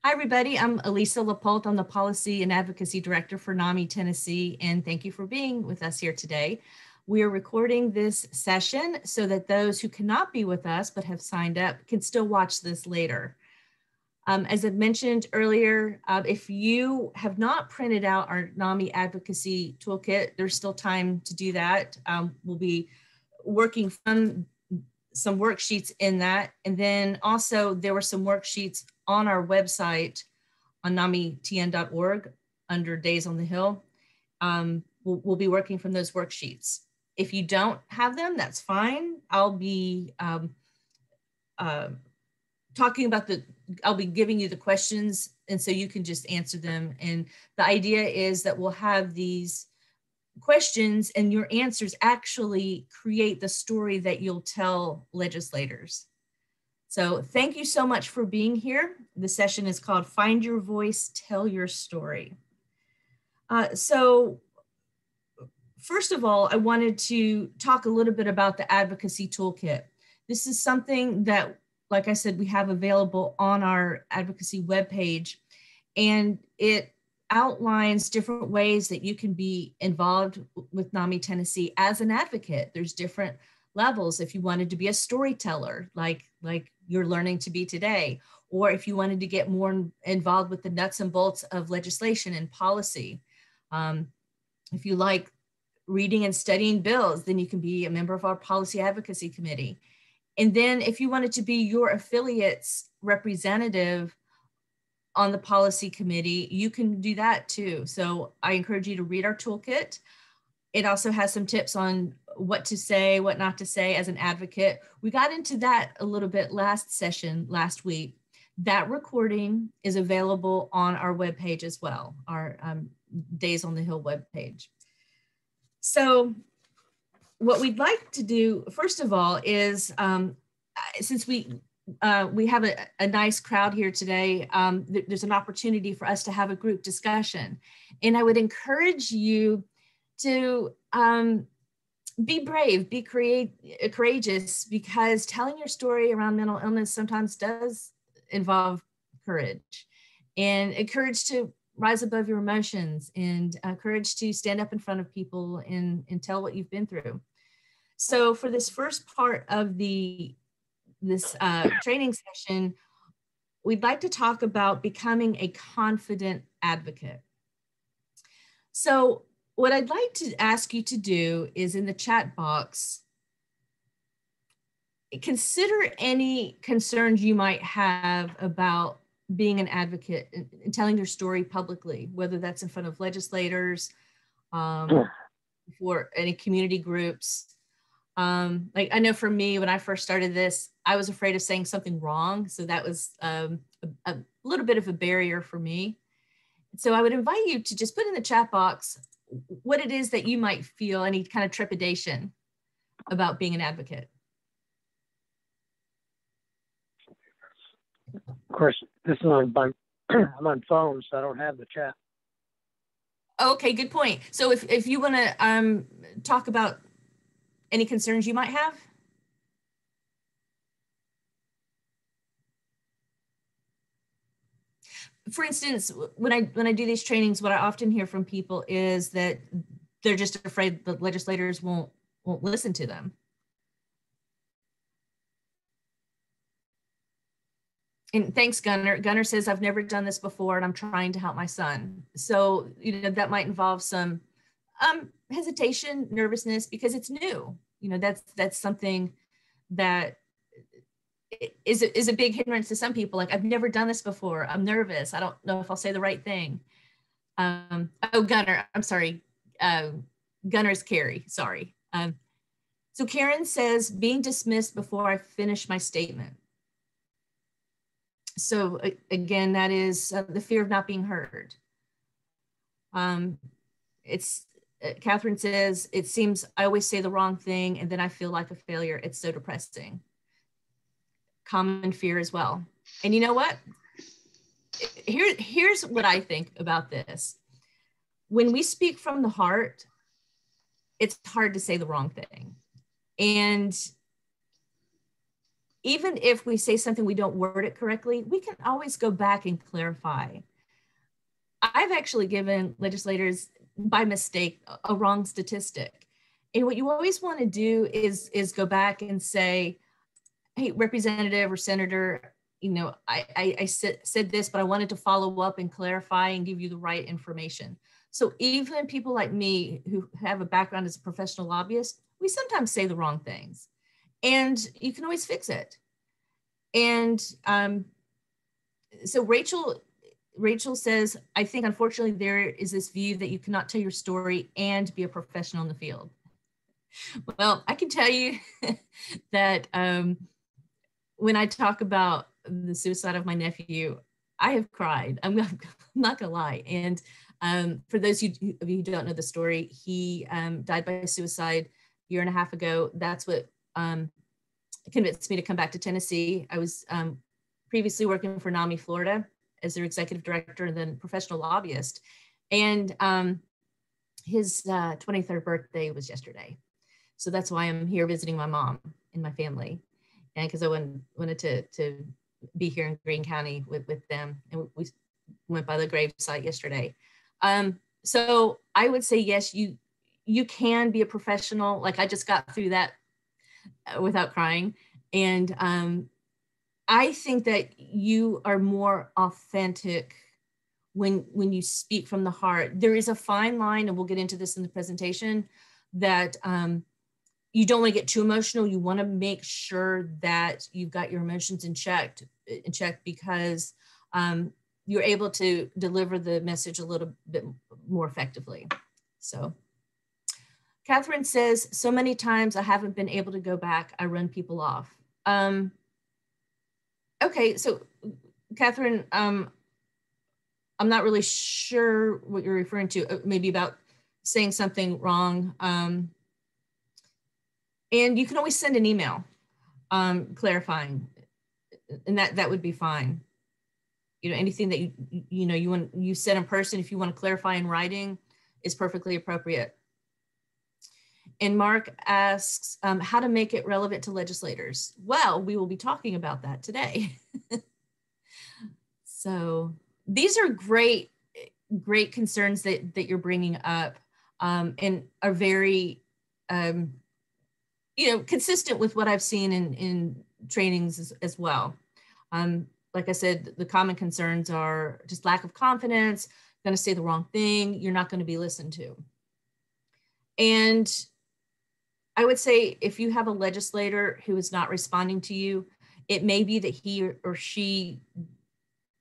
Hi, everybody. I'm Elisa Lapolt. I'm the Policy and Advocacy Director for NAMI Tennessee, and thank you for being with us here today. We are recording this session so that those who cannot be with us but have signed up can still watch this later. As I mentioned earlier, if you have not printed out our NAMI Advocacy Toolkit, there's still time to do that. We'll be working from some worksheets in that. And then also there were some worksheets on our website on namitn.org under Days on the Hill. We'll be working from those worksheets. If you don't have them, that's fine. I'll be I'll be giving you the questions, and so you can just answer them. And the idea is that we'll have these questions and your answers actually create the story that you'll tell legislators. So thank you so much for being here. The session is called Find Your Voice, Tell Your Story. So first of all, I wanted to talk a little bit about the Advocacy Toolkit. This is something that, like I said, we have available on our advocacy webpage, and it outlines different ways that you can be involved with NAMI Tennessee as an advocate. There's different levels. If you wanted to be a storyteller, like you're learning to be today, or if you wanted to get more involved with the nuts and bolts of legislation and policy. If you like reading and studying bills, then you can be a member of our Policy Advocacy Committee. And then if you wanted to be your affiliate's representative on the policy committee, you can do that too. So I encourage you to read our toolkit. It also has some tips on what to say, what not to say as an advocate. We got into that a little bit last week. That recording is available on our webpage as well, our Days on the Hill webpage. So what we'd like to do, first of all, is since we have a nice crowd here today, there's an opportunity for us to have a group discussion. And I would encourage you to be brave, be courageous, because telling your story around mental illness sometimes does involve courage, and courage to rise above your emotions, and courage to stand up in front of people and tell what you've been through. So for this first part of this training session, we'd like to talk about becoming a confident advocate. So what I'd like to ask you to do is, in the chat box, consider any concerns you might have about being an advocate and telling your story publicly, whether that's in front of legislators, for any community groups. Like I know for me, when I first started this, I was afraid of saying something wrong. So that was a little bit of a barrier for me. So I would invite you to just put in the chat box what it is that you might feel any kind of trepidation about being an advocate. Of course, this is I'm on phone, so I don't have the chat. Okay, good point. So if you want to talk about any concerns you might have. For instance, when I do these trainings, what I often hear from people is that they're just afraid the legislators won't listen to them. And thanks, Gunnar. Gunnar says, I've never done this before and I'm trying to help my son. So, that might involve some hesitation, nervousness, because it's new. That's something that is a big hindrance to some people. Like, I've never done this before. I'm nervous. I don't know if I'll say the right thing. Oh, Gunnar, I'm sorry. Gunnar's Carrie, sorry. So Karen says, being dismissed before I finish my statement. So again, that is the fear of not being heard. Catherine says, it seems I always say the wrong thing and then I feel like a failure. It's so depressing. Common fear as well. And you know what? Here's what I think about this. When we speak from the heart, it's hard to say the wrong thing. And even if we say something, we don't word it correctly, we can always go back and clarify. I've actually given legislators by mistake a wrong statistic. And what you always want to do is go back and say, hey, representative or senator, you know, I said this, but I wanted to follow up and clarify and give you the right information. So even people like me who have a background as a professional lobbyist, we sometimes say the wrong things, and you can always fix it. And so Rachel says, I think unfortunately there is this view that you cannot tell your story and be a professional in the field. Well, I can tell you that when I talk about the suicide of my nephew, I have cried. I'm not gonna lie. And for those of you who don't know the story, he died by suicide a year and a half ago. That's what convinced me to come back to Tennessee. I was previously working for NAMI, Florida, as their executive director and then professional lobbyist. And his 23rd birthday was yesterday. So that's why I'm here visiting my mom and my family. And because I wanted to be here in Greene County with them. And we went by the grave site yesterday. So I would say, yes, you can be a professional. Like I just got through that without crying. And I think that you are more authentic when you speak from the heart. There is a fine line, and we'll get into this in the presentation, that you don't want to get too emotional. You want to make sure that you've got your emotions in check because you're able to deliver the message a little bit more effectively. So Catherine says, so many times I haven't been able to go back. I run people off. Okay, so Catherine, I'm not really sure what you're referring to, maybe about saying something wrong. And you can always send an email clarifying, and that would be fine. You know, anything that you said in person, if you want to clarify in writing, is perfectly appropriate. And Mark asks how to make it relevant to legislators. Well, we will be talking about that today. So these are great concerns that you're bringing up and are very, consistent with what I've seen in trainings as well. Like I said, the common concerns are just lack of confidence, going to say the wrong thing, you're not going to be listened to. And I would say if you have a legislator who is not responding to you, it may be that he or she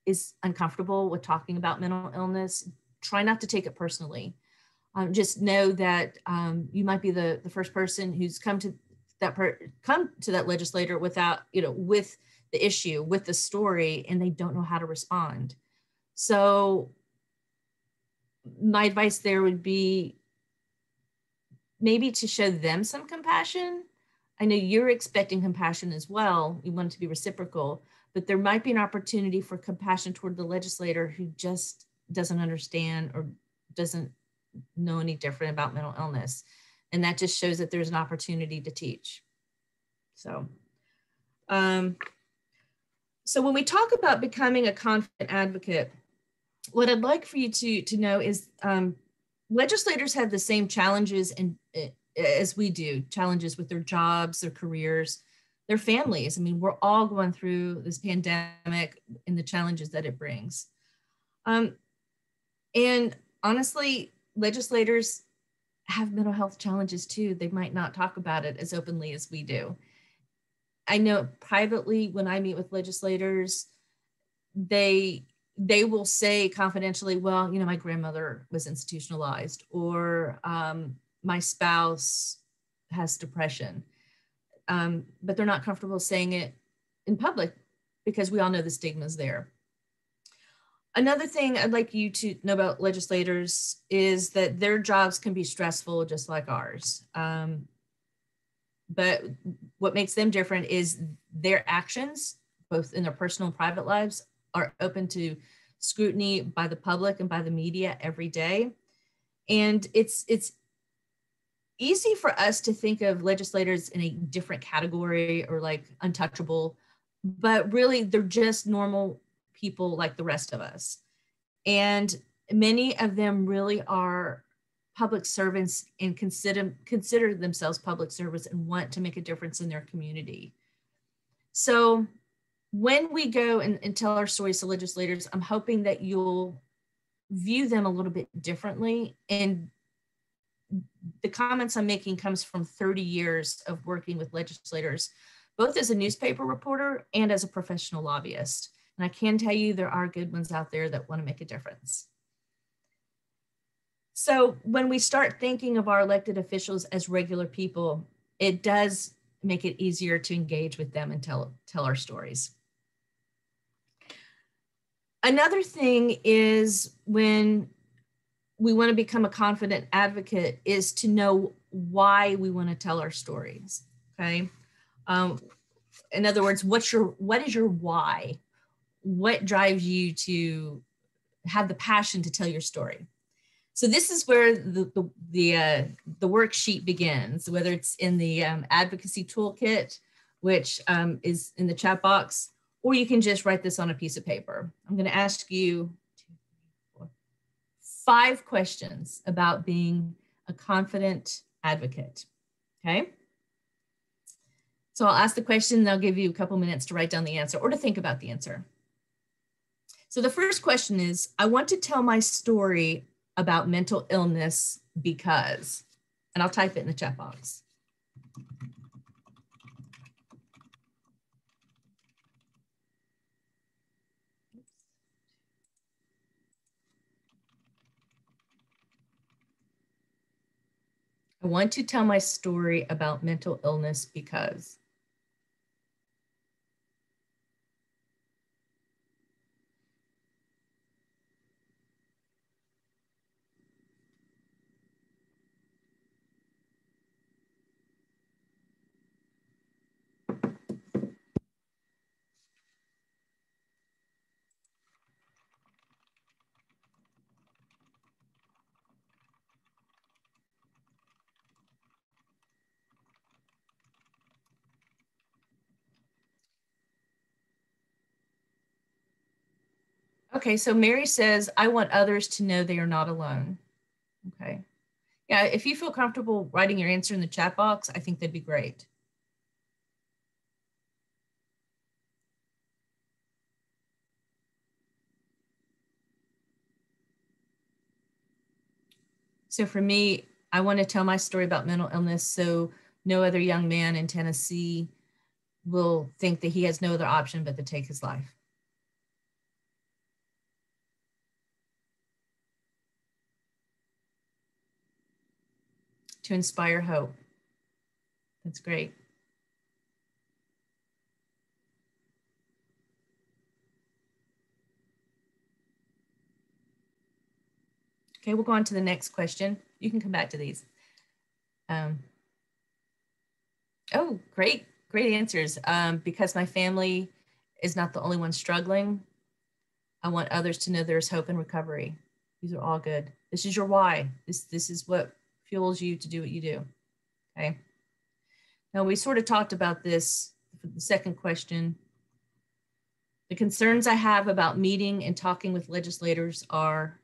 is uncomfortable with talking about mental illness. Try not to take it personally. Just know that you might be the first person who's come to that legislator without, with the issue, with the story, and they don't know how to respond. So my advice there would be maybe to show them some compassion. I know you're expecting compassion as well. You want it to be reciprocal, but there might be an opportunity for compassion toward the legislator who just doesn't understand or doesn't know any different about mental illness. And that just shows that there's an opportunity to teach. So, so when we talk about becoming a confident advocate, what I'd like for you to know is legislators have the same challenges as we do, challenges with their jobs, their careers, their families. I mean, we're all going through this pandemic and the challenges that it brings. And honestly, legislators have mental health challenges too. They might not talk about it as openly as we do. I know privately when I meet with legislators, they will say confidentially, well, my grandmother was institutionalized, or my spouse has depression. But they're not comfortable saying it in public because we all know the stigma is there. Another thing I'd like you to know about legislators is that their jobs can be stressful just like ours. But what makes them different is their actions, both in their personal and private lives, are open to scrutiny by the public and by the media every day. And it's easy for us to think of legislators in a different category or like untouchable. but really they're just normal people like the rest of us. And many of them really are public servants and consider themselves public servants and want to make a difference in their community. So when we go and tell our stories to legislators, I'm hoping that you'll view them a little bit differently. And the comments I'm making comes from 30 years of working with legislators, both as a newspaper reporter and as a professional lobbyist. And I can tell you there are good ones out there that want to make a difference. So when we start thinking of our elected officials as regular people, it does make it easier to engage with them and tell our stories. Another thing is when we want to become a confident advocate is to know why we want to tell our stories, okay? In other words, what is your why? What drives you to have the passion to tell your story? So this is where the worksheet begins, whether it's in the Advocacy Toolkit, which is in the chat box, or you can just write this on a piece of paper. I'm going to ask you 5 questions about being a confident advocate, okay? So I'll ask the question, and I'll give you a couple minutes to write down the answer or to think about the answer. So the first question is, I want to tell my story about mental illness because, and I'll type it in the chat box. I want to tell my story about mental illness because. Okay, so Mary says, I want others to know they are not alone. Okay. Yeah, if you feel comfortable writing your answer in the chat box, I think that'd be great. So for me, I want to tell my story about mental illness so no other young man in Tennessee will think that he has no other option but to take his life. To inspire hope. That's great. Okay, we'll go on to the next question. You can come back to these. Oh, great answers. Because my family is not the only one struggling, I want others to know there's hope and recovery. These are all good. This is your why. This is what fuels you to do what you do, okay? Now, we sort of talked about this for the second question. The concerns I have about meeting and talking with legislators are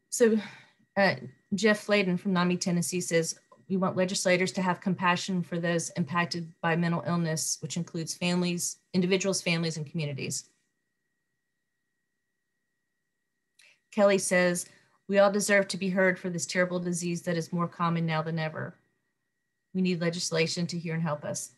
so Jeff Fladen from NAMI, Tennessee says, we want legislators to have compassion for those impacted by mental illness, which includes families, individuals, families, and communities. Kelly says, we all deserve to be heard for this terrible disease that is more common now than ever. We need legislation to hear and help us.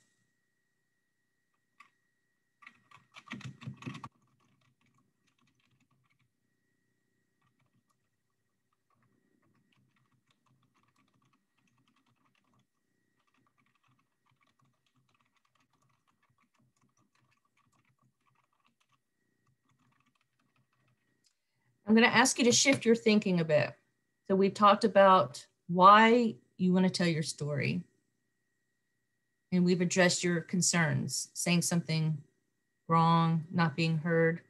I'm going to ask you to shift your thinking a bit. So we've talked about why you want to tell your story. And we've addressed your concerns, saying something wrong, not being heard.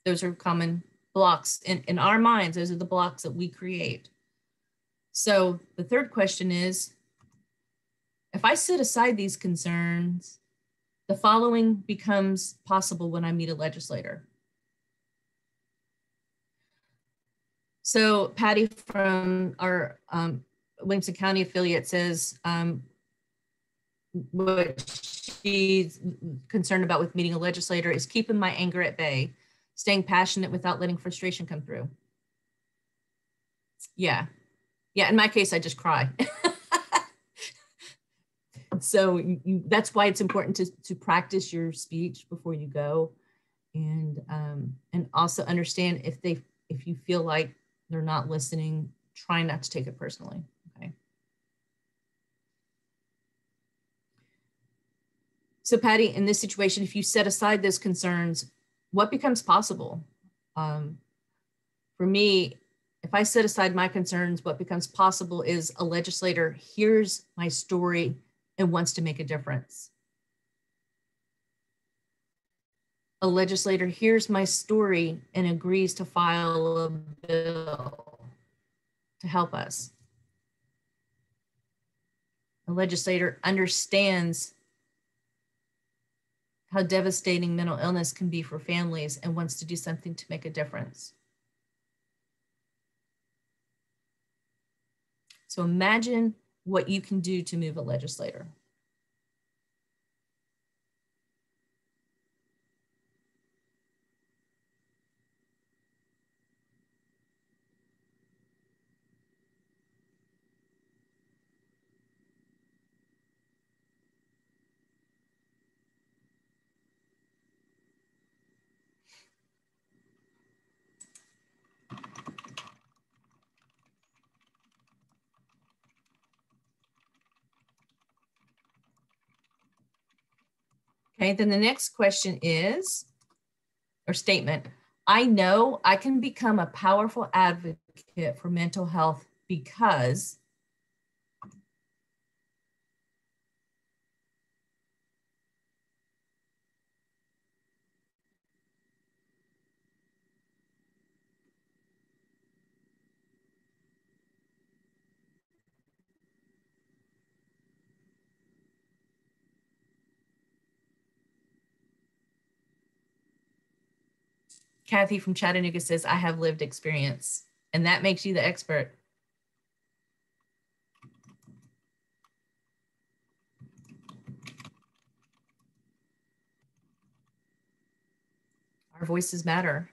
Those are common blocks in our minds. Those are the blocks that we create. So the third question is, if I set aside these concerns, the following becomes possible when I meet a legislator. So Patty from our Williamson County affiliate says what she's concerned about with meeting a legislator is keeping my anger at bay, staying passionate without letting frustration come through. Yeah. In my case, I just cry. So that's why it's important to practice your speech before you go, and also understand if you feel like they're not listening, try not to take it personally. Okay. So Patty, in this situation, if you set aside those concerns, what becomes possible? For me, if I set aside my concerns, what becomes possible is a legislator hears my story and wants to make a difference. A legislator hears my story and agrees to file a bill to help us. A legislator understands how devastating mental illness can be for families and wants to do something to make a difference. So imagine what you can do to move a legislator. Okay, then the next question is, or statement, I know I can become a powerful advocate for mental health because Kathy from Chattanooga says, I have lived experience, and that makes you the expert. Our voices matter.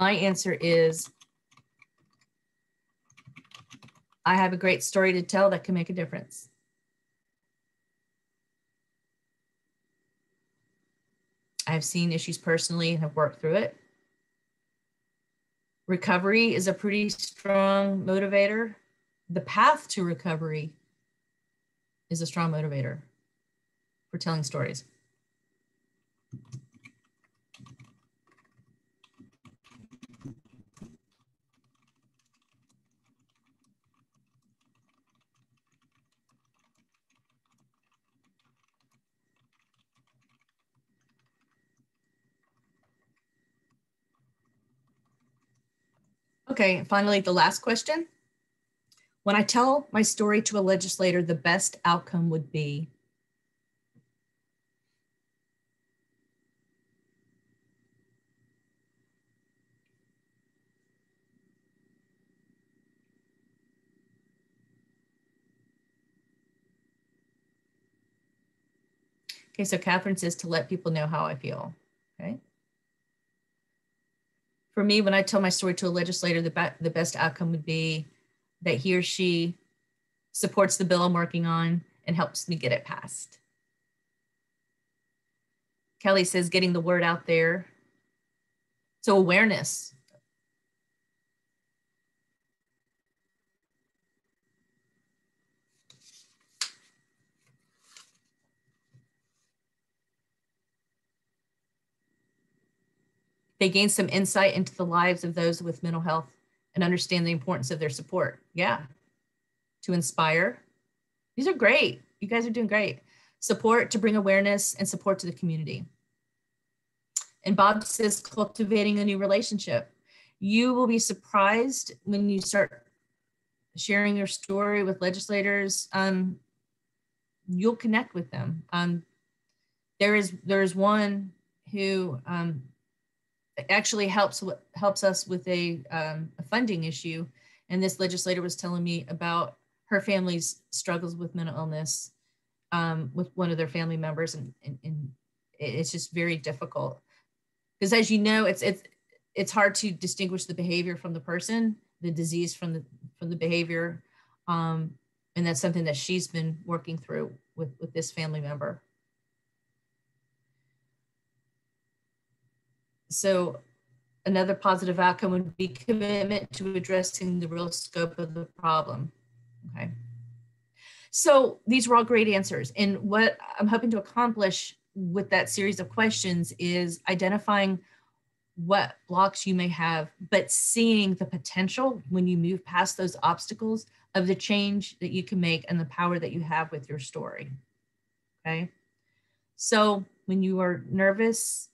My answer is, I have a great story to tell that can make a difference. I've seen issues personally and have worked through it. Recovery is a pretty strong motivator. The path to recovery is a strong motivator for telling stories. Okay, finally, the last question. When I tell my story to a legislator, the best outcome would be. Okay, so Catherine says to let people know how I feel, okay? For me, when I tell my story to a legislator, the best outcome would be that he or she supports the bill I'm working on and helps me get it passed. Kelly says getting the word out there. So awareness. They gain some insight into the lives of those with mental health and understand the importance of their support. Yeah. To inspire. These are great. You guys are doing great. Support to bring awareness and support to the community. And Bob says, cultivating a new relationship. You will be surprised when you start sharing your story with legislators. You'll connect with them. There is one who actually helps us with a funding issue. And this legislator was telling me about her family's struggles with mental illness with one of their family members. And it's just very difficult. Because as you know, it's hard to distinguish the behavior from the person, the disease from the behavior. And that's something that she's been working through with this family member. So another positive outcome would be commitment to addressing the real scope of the problem. Okay. So these were all great answers. And what I'm hoping to accomplish with that series of questions is identifying what blocks you may have, but seeing the potential when you move past those obstacles of the change that you can make and the power that you have with your story. Okay. So when you are nervous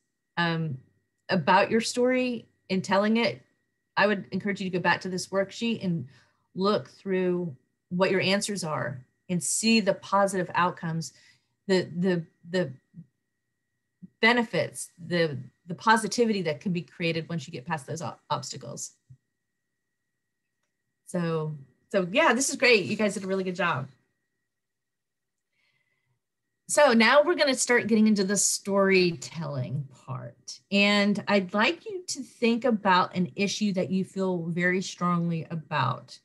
about your story and telling it, I would encourage you to go back to this worksheet and look through what your answers are and see the positive outcomes, the benefits, the positivity that can be created once you get past those obstacles. So yeah, this is great. You guys did a really good job. So now we're going to start getting into the storytelling part. And I'd like you to think about an issue that you feel very strongly about.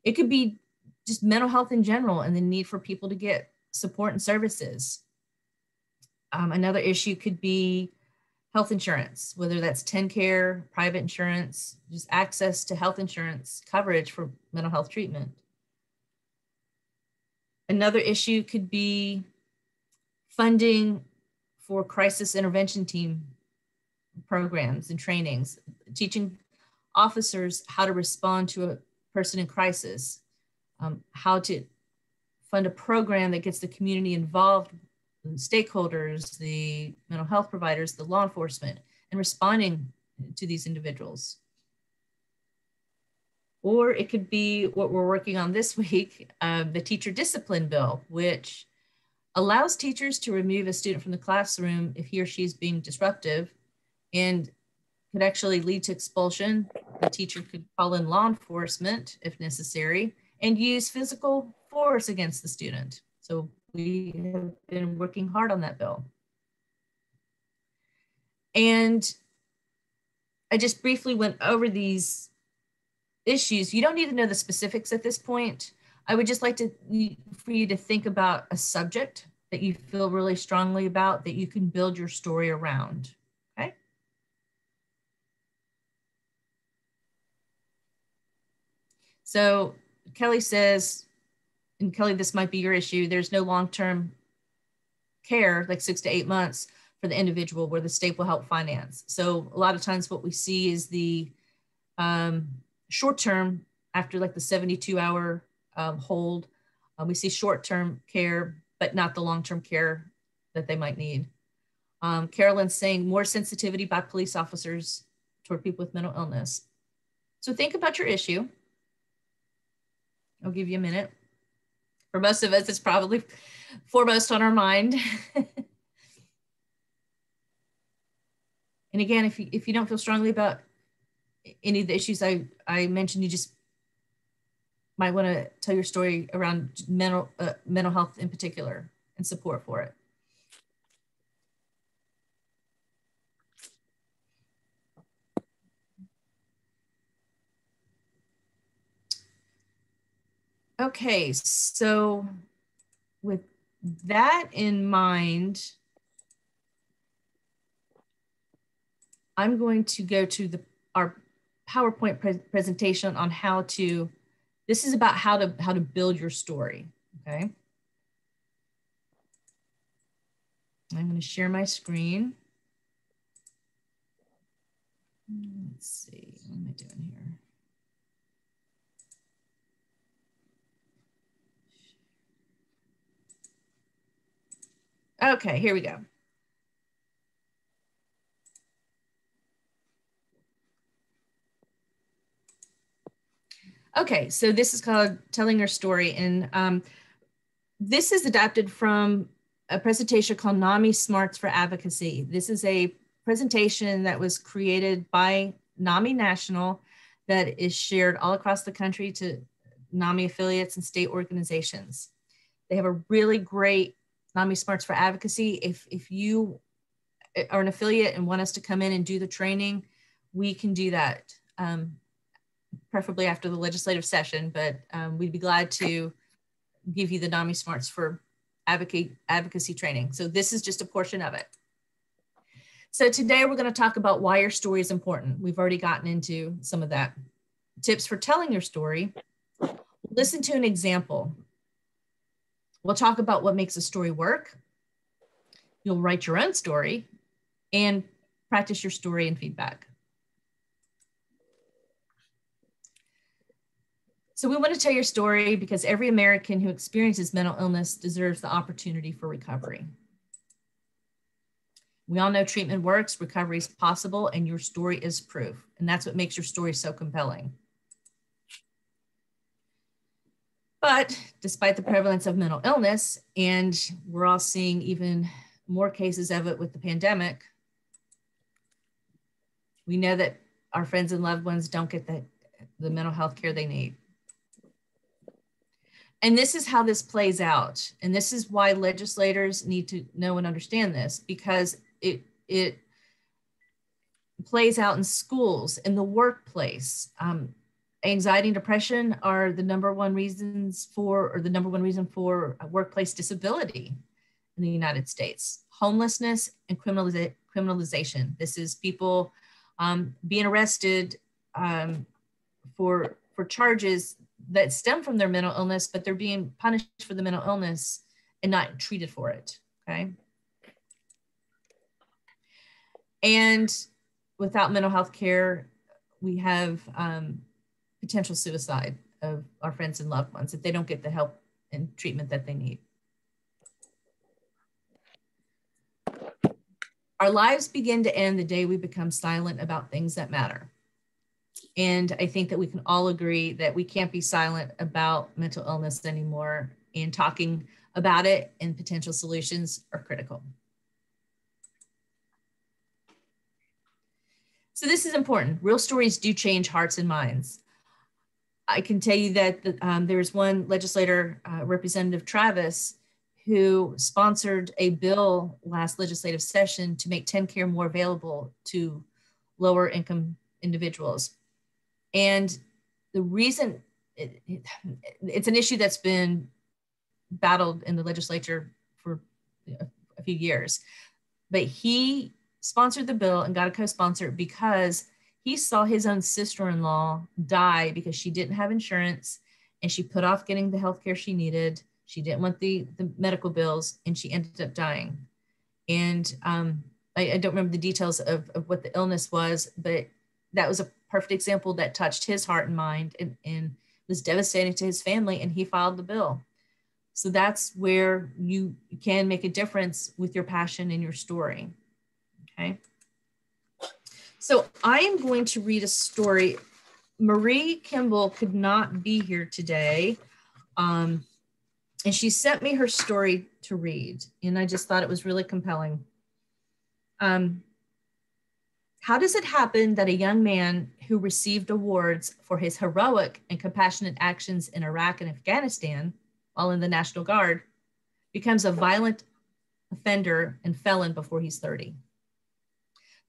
It could be just mental health in general and the need for people to get support and services. Another issue could be health insurance, whether that's TennCare, private insurance, just access to health insurance coverage for mental health treatment. Another issue could be funding for crisis intervention team programs and trainings, teaching officers how to respond to a person in crisis, how to fund a program that gets the community involved, the stakeholders, the mental health providers, the law enforcement, and responding to these individuals. Or it could be what we're working on this week, the teacher discipline bill, which allows teachers to remove a student from the classroom if he or she is being disruptive and could actually lead to expulsion. The teacher could call in law enforcement if necessary and use physical force against the student. So we have been working hard on that bill. And I just briefly went over these issues. You don't need to know the specifics at this point. I would just like for you to think about a subject that you feel really strongly about that you can build your story around, okay? So Kelly says, and Kelly, this might be your issue, there's no long-term care, like 6 to 8 months for the individual where the state will help finance. So a lot of times what we see is the short-term, after like the 72-hour hold, we see short-term care, but not the long-term care that they might need. Carolyn's saying more sensitivity by police officers toward people with mental illness. So think about your issue. I'll give you a minute. For most of us, it's probably foremost on our mind. And again, if you don't feel strongly about any of the issues I mentioned, you just might want to tell your story around mental health in particular and support for it. Okay, so with that in mind, I'm going to go to our PowerPoint presentation on how to, this is about how to build your story, okay? I'm going to share my screen. Let's see, what am I doing here? Okay, here we go. Okay, so this is called Telling Your Story. And this is adapted from a presentation called NAMI Smarts for Advocacy. This is a presentation that was created by NAMI National that is shared all across the country to NAMI affiliates and state organizations. They have a really great NAMI Smarts for Advocacy. If you are an affiliate and want us to come in and do the training, we can do that, preferably after the legislative session, but we'd be glad to give you the NAMI Smarts for advocacy training. So this is just a portion of it. So today we're going to talk about why your story is important. We've already gotten into some of that. Tips for telling your story. Listen to an example. We'll talk about what makes a story work. You'll write your own story and practice your story and feedback. So we want to tell your story because every American who experiences mental illness deserves the opportunity for recovery. We all know treatment works, recovery is possible, and your story is proof. And that's what makes your story so compelling. But despite the prevalence of mental illness, and we're all seeing even more cases of it with the pandemic, we know that our friends and loved ones don't get the mental health care they need. And this is how this plays out. And this is why legislators need to know and understand this, because it plays out in schools, in the workplace. Anxiety and depression are the number one reason for workplace disability in the United States. Homelessness and criminalization. This is people being arrested for charges that stem from their mental illness, but they're being punished for the mental illness and not treated for it, okay? And without mental health care, we have potential suicide of our friends and loved ones if they don't get the help and treatment that they need. Our lives begin to end the day we become silent about things that matter. And I think that we can all agree that we can't be silent about mental illness anymore, and talking about it and potential solutions are critical. So this is important. Real stories do change hearts and minds. I can tell you that there's one legislator, Representative Travis, who sponsored a bill last legislative session to make TennCare more available to lower income individuals. And the reason it's an issue that's been battled in the legislature for a few years, but he sponsored the bill and got a co-sponsor because he saw his own sister-in-law die because she didn't have insurance and she put off getting the health care she needed. She didn't want the medical bills and she ended up dying. And I don't remember the details of what the illness was, but that was a perfect example that touched his heart and mind and was devastating to his family, and he filed the bill. So that's where you can make a difference with your passion and your story, okay? So I am going to read a story. Marie Kimball could not be here today, and she sent me her story to read, and I just thought it was really compelling. How does it happen that a young man who received awards for his heroic and compassionate actions in Iraq and Afghanistan while in the National Guard becomes a violent offender and felon before he's 30?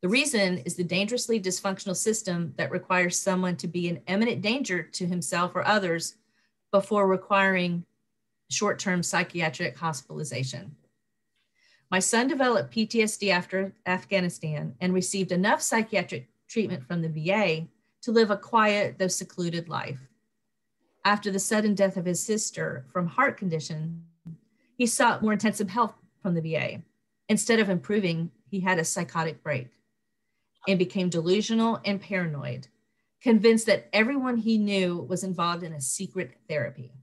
The reason is the dangerously dysfunctional system that requires someone to be in imminent danger to himself or others before requiring short-term psychiatric hospitalization. My son developed PTSD after Afghanistan and received enough psychiatric treatment from the VA to live a quiet, though secluded life. After the sudden death of his sister from heart condition, he sought more intensive help from the VA. Instead of improving, he had a psychotic break and became delusional and paranoid, convinced that everyone he knew was involved in a secret therapy.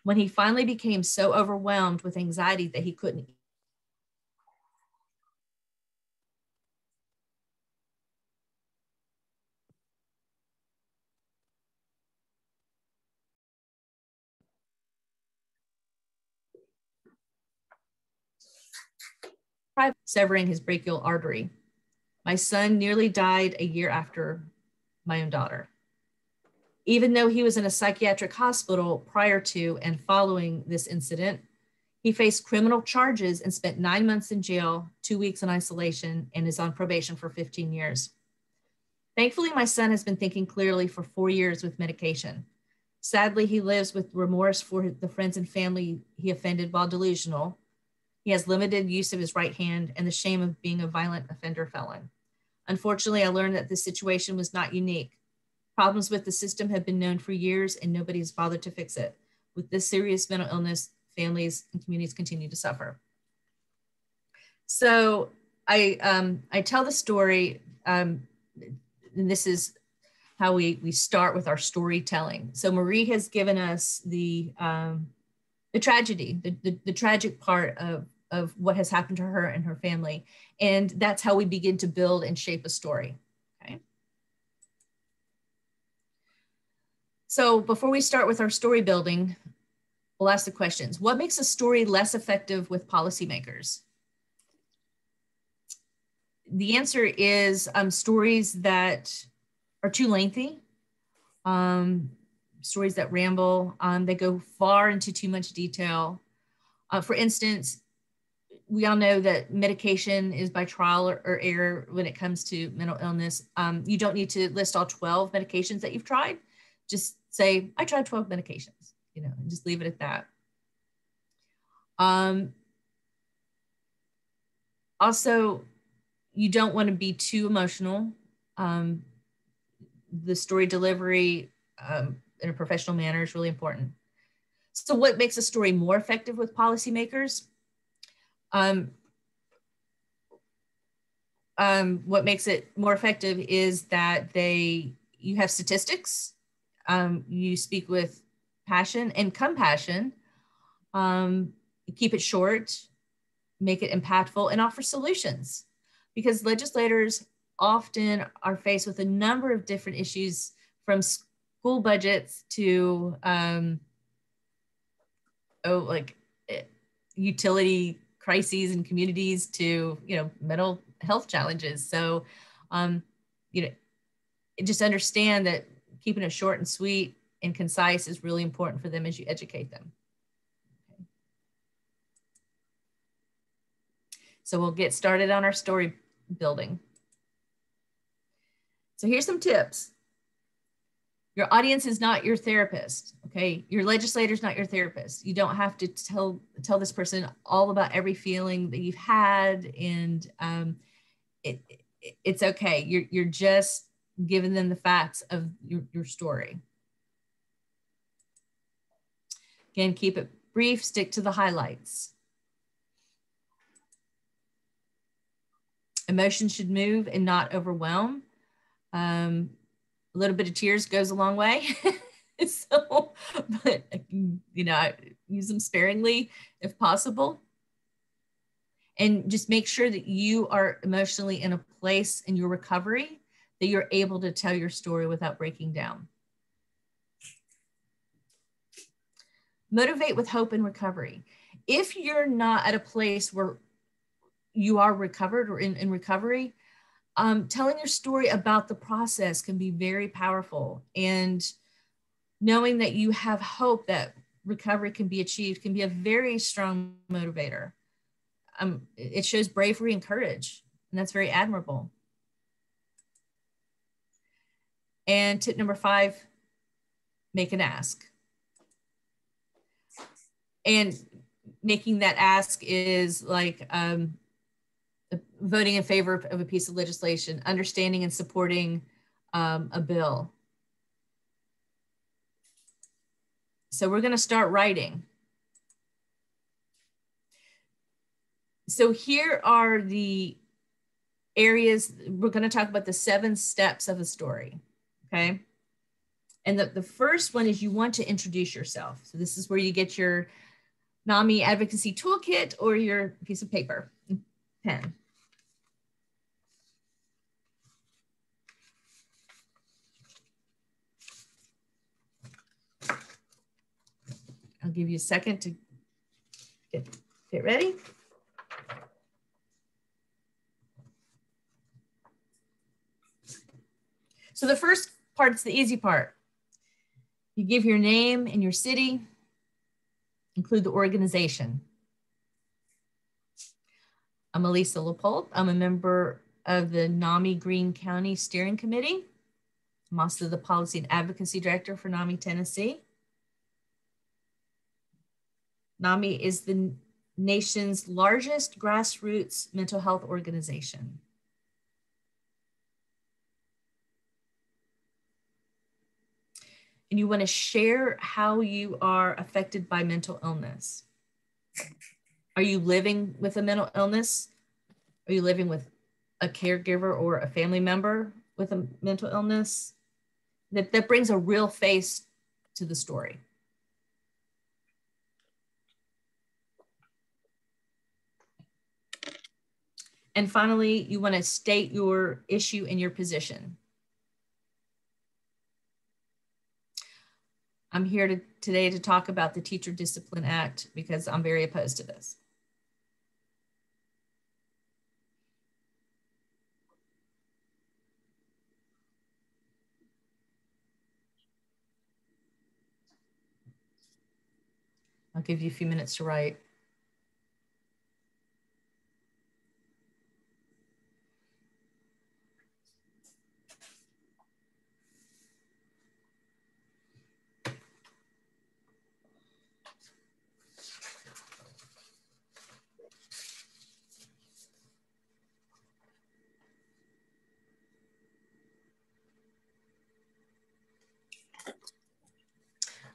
When he finally became so overwhelmed with anxiety that he couldn't severing his brachial artery. My son nearly died a year after my own daughter. Even though he was in a psychiatric hospital prior to and following this incident, he faced criminal charges and spent 9 months in jail, 2 weeks in isolation, and is on probation for 15 years. Thankfully, my son has been thinking clearly for 4 years with medication. Sadly, he lives with remorse for the friends and family he offended while delusional. He has limited use of his right hand and the shame of being a violent offender felon. Unfortunately, I learned that this situation was not unique. Problems with the system have been known for years and nobody has bothered to fix it. With this serious mental illness, families and communities continue to suffer. So I tell the story, and this is how we start with our storytelling. So Marie has given us the tragedy, the tragic part of what has happened to her and her family. And that's how we begin to build and shape a story, okay? So before we start with our story building, we'll ask the questions. What makes a story less effective with policymakers? The answer is stories that are too lengthy, stories that ramble, they go far into too much detail. For instance, we all know that medication is by trial or error when it comes to mental illness. You don't need to list all 12 medications that you've tried. Just say, I tried 12 medications, you know, and just leave it at that. Also, you don't want to be too emotional. The story delivery in a professional manner is really important. So what makes a story more effective with policymakers? What makes it more effective is that you have statistics, you speak with passion and compassion, keep it short, make it impactful, and offer solutions. Because legislators often are faced with a number of different issues, from school budgets to utility crises in communities to, you know, mental health challenges. So, you know, just understand that keeping it short and sweet and concise is really important for them as you educate them. Okay. So we'll get started on our story building. So here's some tips. Your audience is not your therapist, okay? Your legislator is not your therapist. You don't have to tell this person all about every feeling that you've had, and it's okay. You're just giving them the facts of your story. Again, keep it brief, stick to the highlights. Emotion should move and not overwhelm. A little bit of tears goes a long way. So, but you know, use them sparingly if possible. And just make sure that you are emotionally in a place in your recovery that you're able to tell your story without breaking down. Motivate with hope and recovery. If you're not at a place where you are recovered or in recovery, telling your story about the process can be very powerful. And knowing that you have hope that recovery can be achieved can be a very strong motivator. It shows bravery and courage, and that's very admirable. And tip number 5, make an ask. And making that ask is like voting in favor of a piece of legislation, understanding and supporting a bill. So we're going to start writing. So here are the areas. We're going to talk about the 7 steps of a story, okay? And the first one is you want to introduce yourself. So this is where you get your NAMI Advocacy Toolkit or your piece of paper and pen. I'll give you a second to get ready. So the first part is the easy part. You give your name and your city, include the organization. I'm Elisa Lapolt. I'm a member of the NAMI Greene County Steering Committee. I'm also the Policy and Advocacy Director for NAMI Tennessee. NAMI is the nation's largest grassroots mental health organization. And you want to share how you are affected by mental illness. Are you living with a mental illness? Are you living with a caregiver or a family member with a mental illness? That brings a real face to the story. And finally, you want to state your issue and your position. I'm here today to talk about the Teacher Discipline Act because I'm very opposed to this. I'll give you a few minutes to write.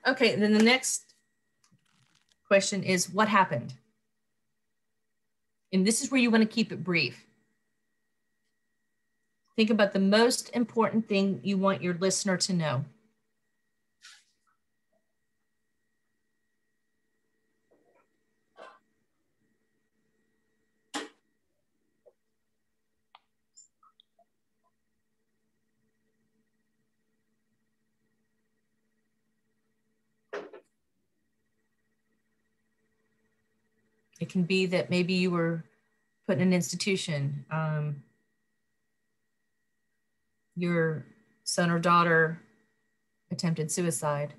Okay, then the next question is what happened? And this is where you want to keep it brief. Think about the most important thing you want your listener to know. It can be that maybe you were put in an institution. Your son or daughter attempted suicide.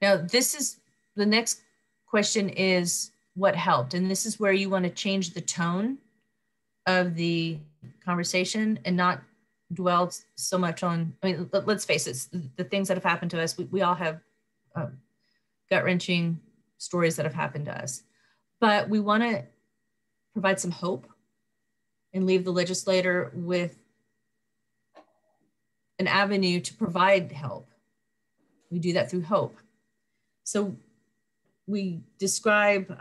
Now, this is the next question is what helped? And this is where you want to change the tone of the conversation and not dwell so much on, I mean, let's face it, the things that have happened to us, we all have gut-wrenching stories that have happened to us. But we want to provide some hope and leave the legislator with an avenue to provide help. We do that through hope. So we describe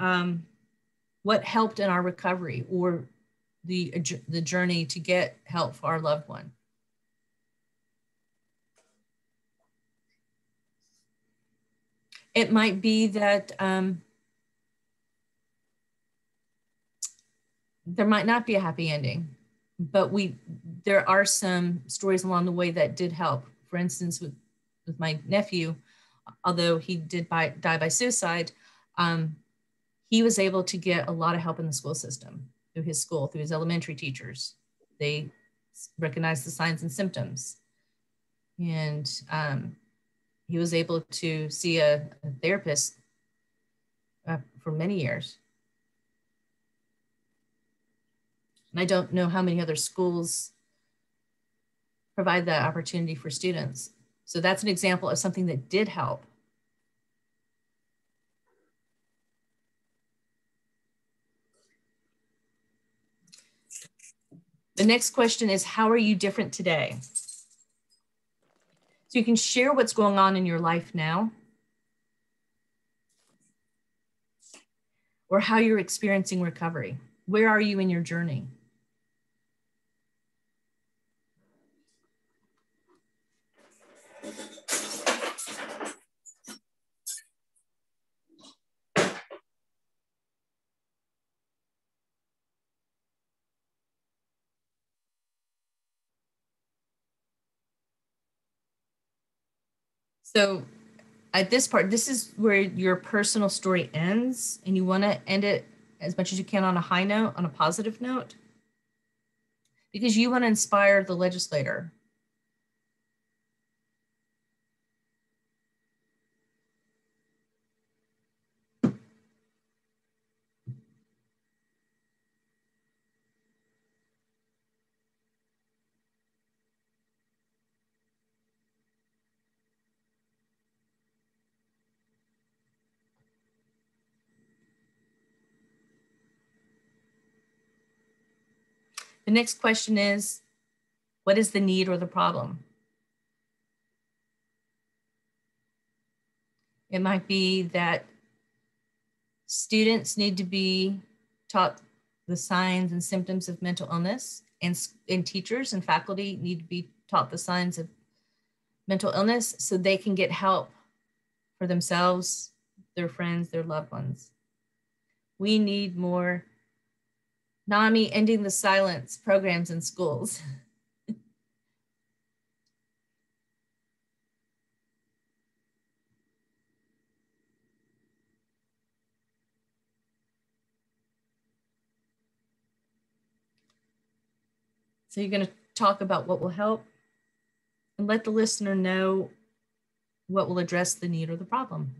what helped in our recovery or the journey to get help for our loved one. It might be that there might not be a happy ending, but there are some stories along the way that did help. For instance, with my nephew, although he did die by suicide, he was able to get a lot of help in the school system, through his school, through his elementary teachers. They recognized the signs and symptoms. And he was able to see a therapist for many years. And I don't know how many other schools provide that opportunity for students. So that's an example of something that did help. The next question is, how are you different today? So you can share what's going on in your life now, or how you're experiencing recovery. Where are you in your journey? So at this part, this is where your personal story ends, and you want to end it as much as you can on a high note, on a positive note, because you want to inspire the legislator. The next question is, what is the need or the problem? It might be that students need to be taught the signs and symptoms of mental illness, and teachers and faculty need to be taught the signs of mental illness so they can get help for themselves, their friends, their loved ones. We need more NAMI, ending the silence programs in schools. So you're going to talk about what will help and let the listener know what will address the need or the problem.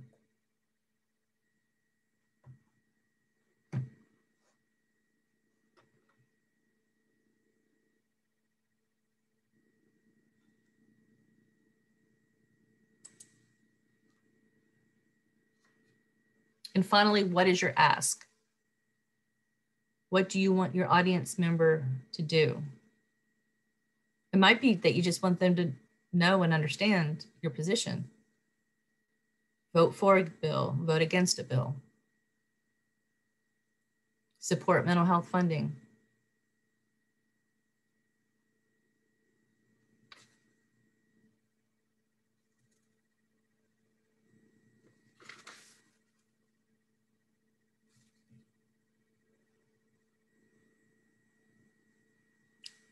And finally, what is your ask? What do you want your audience member to do? It might be that you just want them to know and understand your position. Vote for a bill, vote against a bill. Support mental health funding.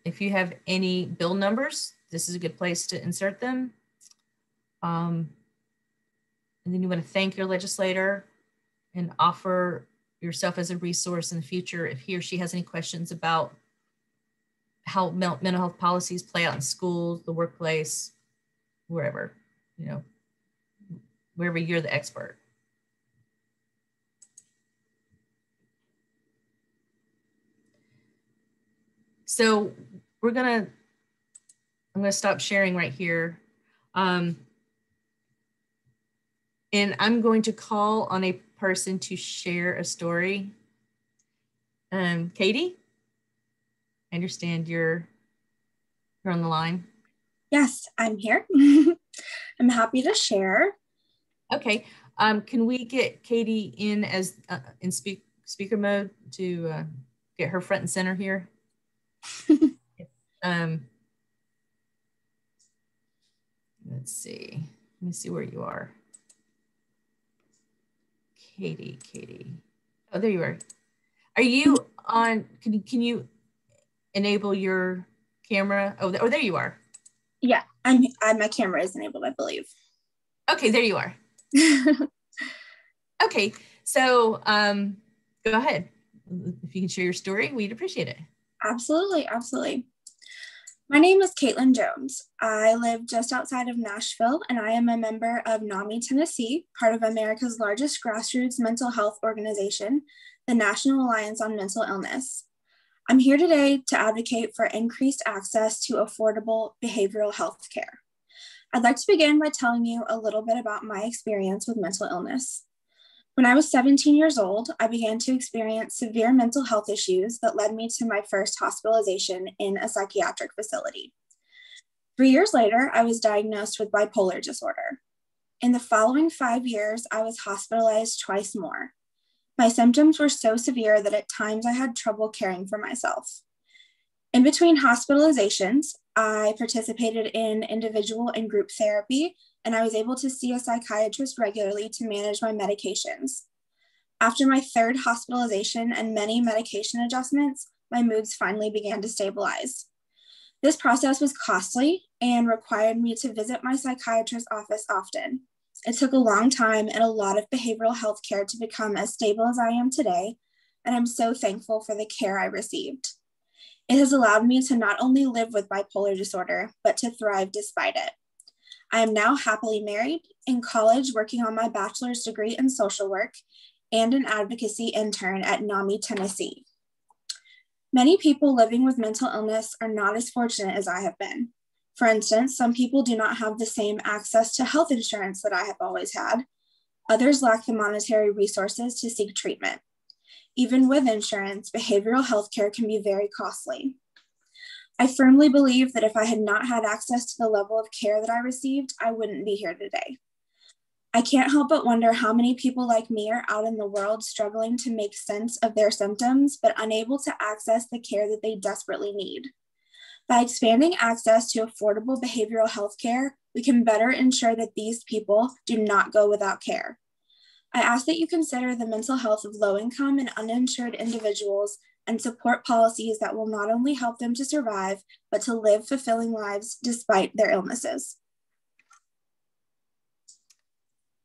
If you have any bill numbers, this is a good place to insert them. And then you want to thank your legislator and offer yourself as a resource in the future if he or she has any questions about how mental health policies play out in schools, the workplace, wherever, wherever you're the expert. So I'm gonna stop sharing right here. And I'm going to call on a person to share a story. Katie, I understand you're on the line. Yes, I'm here. I'm happy to share. Okay. Can we get Katie in as in speaker mode to get her front and center here? Let's see. Let me see where you are. Katie. Oh, there you are. Are you on? Can you enable your camera? Oh, there you are. Yeah, my camera is enabled, I believe. Okay, there you are. Okay, so go ahead. If you can share your story, we'd appreciate it. Absolutely. My name is Caitlin Jones. I live just outside of Nashville, and I am a member of NAMI, Tennessee, part of America's largest grassroots mental health organization, the National Alliance on Mental Illness. I'm here today to advocate for increased access to affordable behavioral health care. I'd like to begin by telling you a little bit about my experience with mental illness. When I was 17 years old, I began to experience severe mental health issues that led me to my first hospitalization in a psychiatric facility. 3 years later, I was diagnosed with bipolar disorder. In the following 5 years, I was hospitalized twice more. My symptoms were so severe that at times I had trouble caring for myself. In between hospitalizations, I participated in individual and group therapy, and I was able to see a psychiatrist regularly to manage my medications. After my third hospitalization and many medication adjustments, my moods finally began to stabilize. This process was costly and required me to visit my psychiatrist's office often. It took a long time and a lot of behavioral health care to become as stable as I am today, and I'm so thankful for the care I received. It has allowed me to not only live with bipolar disorder, but to thrive despite it. I am now happily married, in college working on my bachelor's degree in social work, and an advocacy intern at NAMI, Tennessee. Many people living with mental illness are not as fortunate as I have been. For instance, some people do not have the same access to health insurance that I have always had. Others lack the monetary resources to seek treatment. Even with insurance, behavioral health care can be very costly. I firmly believe that if I had not had access to the level of care that I received, I wouldn't be here today. I can't help but wonder how many people like me are out in the world struggling to make sense of their symptoms, but unable to access the care that they desperately need. By expanding access to affordable behavioral health care, we can better ensure that these people do not go without care. I ask that you consider the mental health of low-income and uninsured individuals and support policies that will not only help them to survive, but to live fulfilling lives despite their illnesses.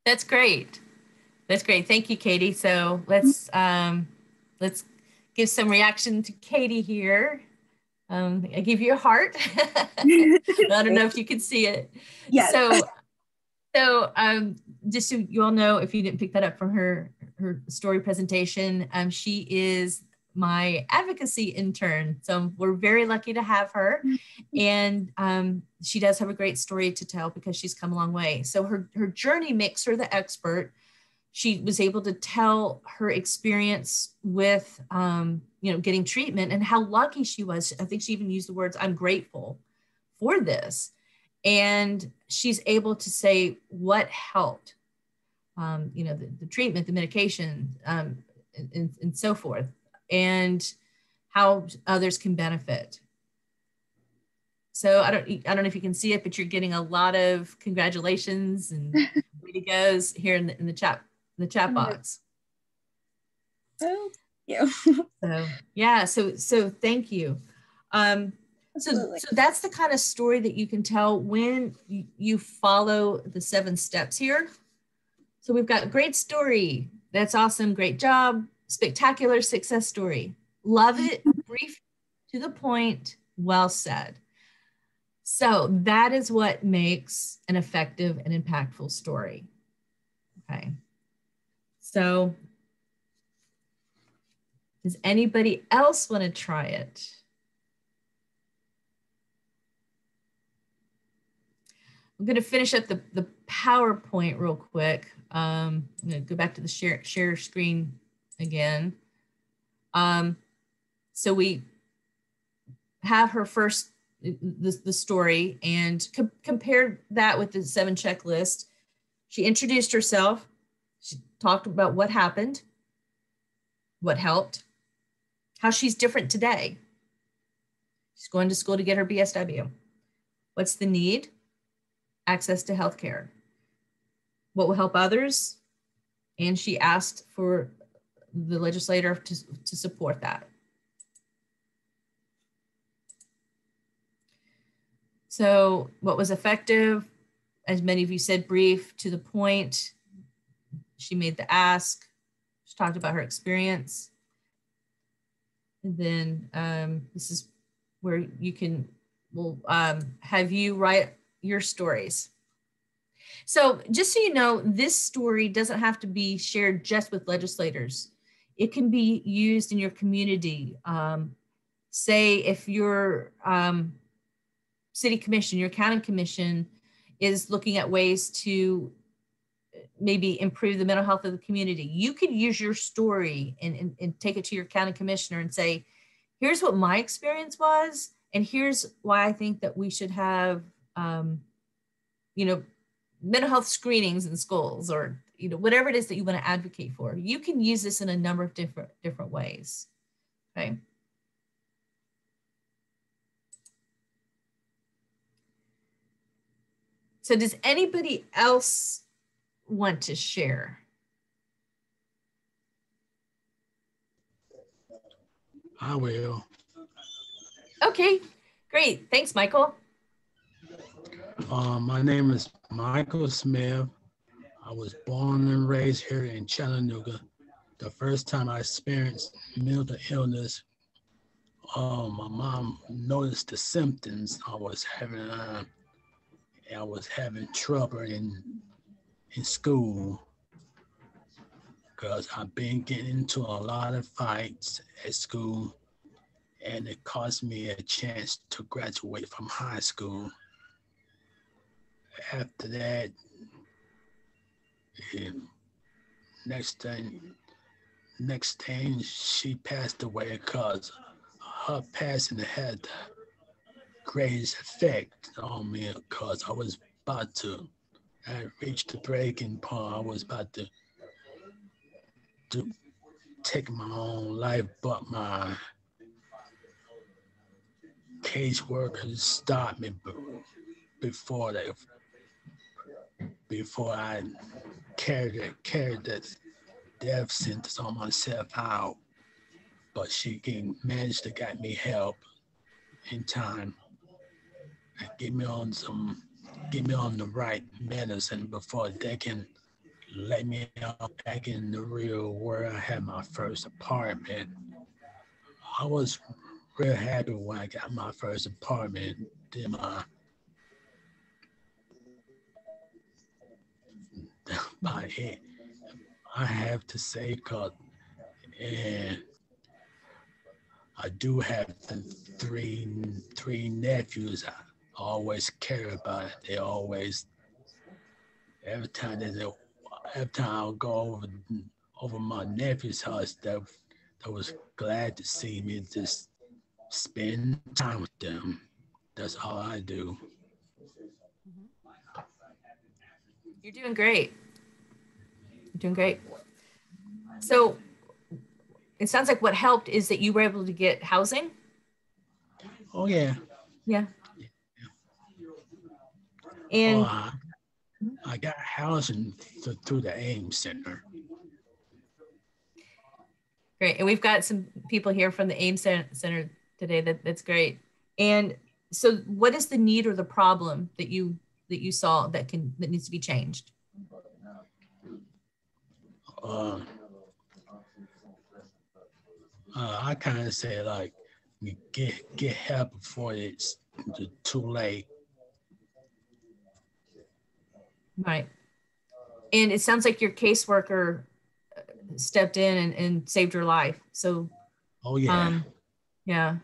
That's great. That's great. Thank you, Katie. So let's give some reaction to Katie here. I give you a heart. I don't know if you can see it. Yes. So just so you all know, if you didn't pick that up from her story presentation, she is my advocacy intern. So we're very lucky to have her. And she does have a great story to tell because she's come a long way. So her journey makes her the expert. She was able to tell her experience with, getting treatment and how lucky she was. I think she even used the words, "I'm grateful for this." And she's able to say what helped, the treatment, the medication, and so forth, and how others can benefit. So I don't know if you can see it, but you're getting a lot of congratulations and way to goes here in the chat box. Thank you. So yeah, so thank you. So that's the kind of story that you can tell when you follow the 7 steps here. So we've got great story. That's awesome. Great job. Spectacular success story. Love it. Brief, to the point. Well said. So that is what makes an effective and impactful story. Okay. So does anybody else want to try it? I'm going to finish up the PowerPoint real quick. I'm going to go back to the share screen again. So we have her first, the story, and compared that with the 7 checklist. She introduced herself. She talked about what happened, what helped, how she's different today. She's going to school to get her BSW. What's the need? Access to healthcare. What will help others? And she asked for the legislator to support that. So what was effective? As many of you said, brief, to the point. She made the ask. She talked about her experience. And then this is where we'll have you write your stories. So just so you know, this story doesn't have to be shared just with legislators. It can be used in your community. say if your city commission, your county commission is looking at ways to maybe improve the mental health of the community, you could use your story and take it to your county commissioner and say, here's what my experience was, and here's why I think that we should have, mental health screenings in schools, or, whatever it is that you want to advocate for. You can use this in a number of different ways, okay? So does anybody else want to share? I will. Okay, great. Thanks, Michael. My name is Michael Smith. I was born and raised here in Chattanooga. The first time I experienced mental illness, my mom noticed the symptoms. I was having trouble in school because I've been getting into a lot of fights at school, and it cost me a chance to graduate from high school. After that, next thing, she passed away because her passing had the greatest effect on me, because I reached the breaking point. I was about to take my own life, but my caseworkers stopped me before I carried that death sentence on myself out. But she managed to get me help in time and get me on the right medicine before they can let me out back in the real world. I had my first apartment. I was real happy when I got my first apartment. Then I have to say, and I do have the three nephews I always care about. They always, every time I go over my nephew's house, they was glad to see me, just spend time with them. That's all I do. You're doing great. You're doing great. So it sounds like what helped is that you were able to get housing. Oh, yeah. Yeah. And I got housing through the AIM Center. Great. And we've got some people here from the AIM Center today. That's great. And so what is the need or the problem that you saw that needs to be changed? I kind of say, like, get help before it's too late. Right. And it sounds like your caseworker stepped in and saved your life. So, oh yeah. Yeah.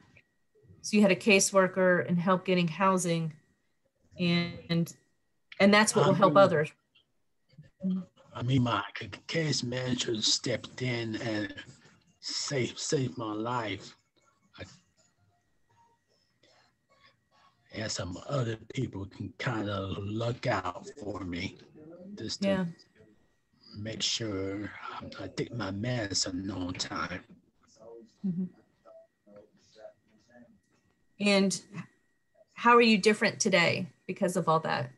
So you had a caseworker and help getting housing, and that's what will help others. I mean, my case manager stepped in and saved my life. And some other people can kind of look out for me, just to make sure I take my medicine on time. Mm-hmm. And how are you different today because of all that?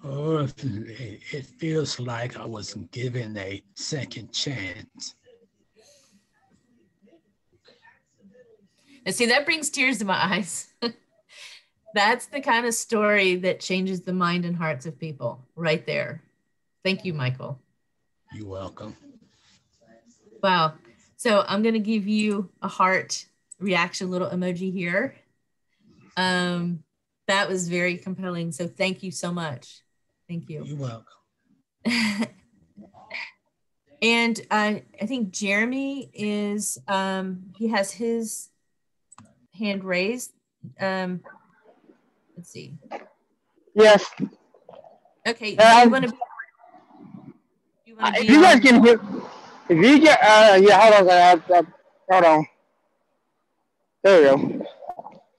Oh, it feels like I was given a second chance. And see, that brings tears to my eyes. That's the kind of story that changes the mind and hearts of people right there. Thank you, Michael. You're welcome. Wow. So I'm going to give you a heart reaction little emoji here. That was very compelling. So thank you so much. Thank you. You're welcome. And I think Jeremy is, he has his hand raised. Let's see. Yes. Okay, do you want to if be you guys on? can hear, if you get, yeah, hold on, hold on. There we go.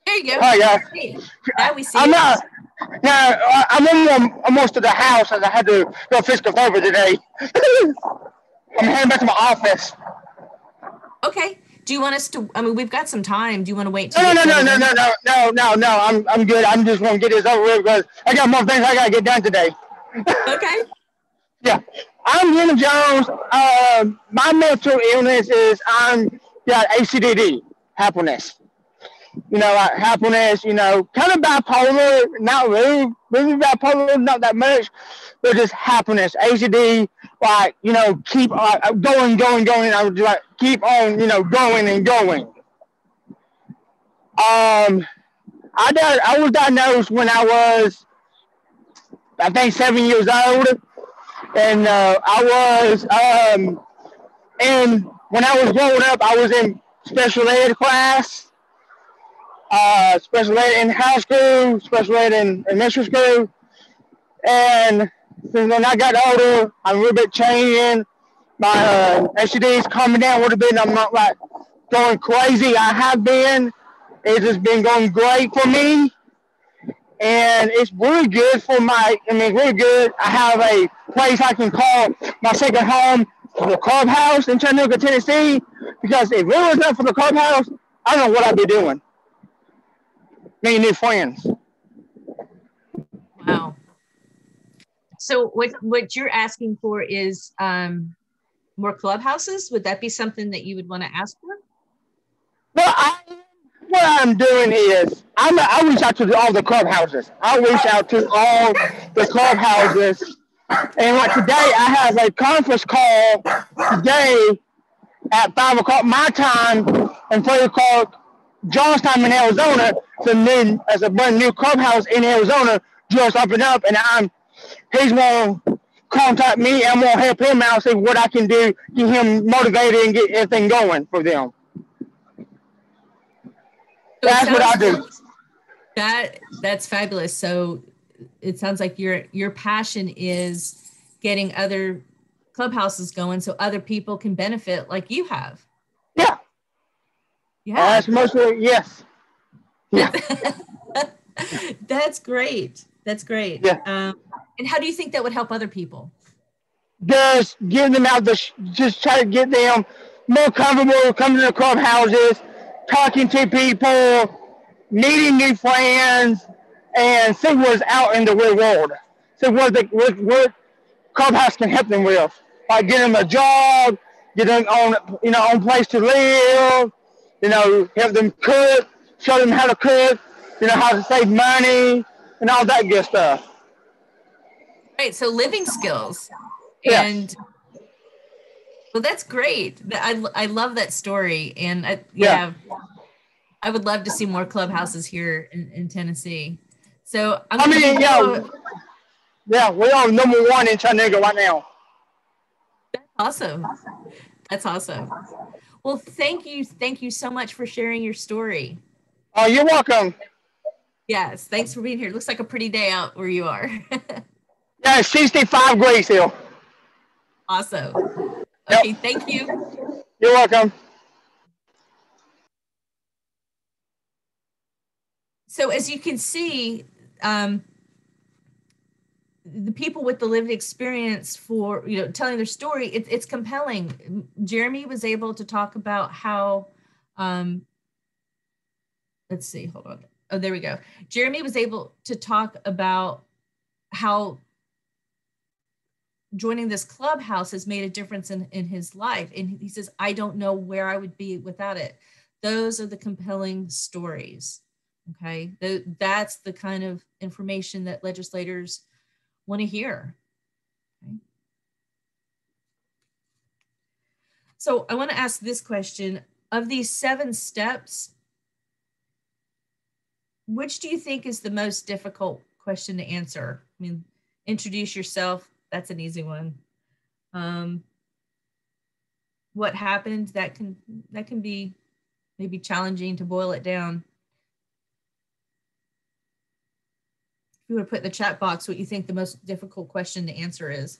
There you go. Hi, guys. Hey, now we see I'm it. not. Yeah, I'm almost to the house as I had to go physical therapy today. I'm heading back to my office. Okay. Do you want us to? I mean, we've got some time. Do you want to wait to No, get no, no, settled no, in? no, no, no, no, no. I'm good. I'm just gonna get this over with because I got more things I gotta get done today. Okay. Yeah, I'm Jim Jones. My mental illness is I'm got ACDD, happiness. Happiness. Kind of bipolar, not really bipolar, not that much, but just happiness. ACD, like keep going. I would like keep on, going and going. I was diagnosed when I was, I think, 7 years old, and I was and when I was growing up, I was in special ed class, special ed in high school, special ed in elementary school, and when I got older, I'm a little bit changing. My STD's calming down a little bit, and I'm not like going crazy. I have been. It's just been going great for me, and it's really good for really good. I have a place I can call my second home, the clubhouse in Chattanooga, Tennessee, because if it was not for the clubhouse, I don't know what I'd be doing. Making new friends. Wow. So what you're asking for is more clubhouses? Would that be something that you would want to ask for? Well, what I'm doing is I reach out to all the clubhouses. I reach out to all the clubhouses, and like today I have a conference call today at 5 o'clock my time and 3 o'clock John's time in Arizona. As a brand new clubhouse in Arizona just opened up, and he's gonna contact me. I'm gonna help him out, see what I can do, get him motivated, and get everything going for them. So that's what I do. That's fabulous. So it sounds like your passion is getting other clubhouses going so other people can benefit like you have. Yeah. Yeah. That's mostly, yes. Yeah. That's great. That's great. Yeah. And how do you think that would help other people? Just give them out just try to get them more comfortable coming to the clubhouses, talking to people, meeting new friends, and see what's out in the real world. See what clubhouse can help them with. Like get them a job, get them on place to live, help them cook, show them how to cook, how to save money, and all that good stuff. Right. So living skills. Yes. And well, that's great. I love that story. And I would love to see more clubhouses here in Tennessee. So yeah, we are #1 in Chattanooga right now. That's awesome. That's awesome. Well, thank you so much for sharing your story. Oh, you're welcome. Yes, thanks for being here. It looks like a pretty day out where you are. Yeah, 65 degrees here. Awesome. Okay, Thank you. You're welcome. So as you can see, the people with the lived experience for telling their story, it's compelling. Jeremy was able to talk about how let's see, hold on. Oh, there we go. Jeremy was able to talk about how joining this clubhouse has made a difference in his life. And he says, I don't know where I would be without it. Those are the compelling stories. Okay. That's the kind of information that legislators want to hear. Okay. So I want to ask this question: of these 7 steps, which do you think is the most difficult question to answer? I mean, introduce yourself. That's an easy one. what happened, that can be maybe challenging to boil it down. If you would put in the chat box what you think the most difficult question to answer is.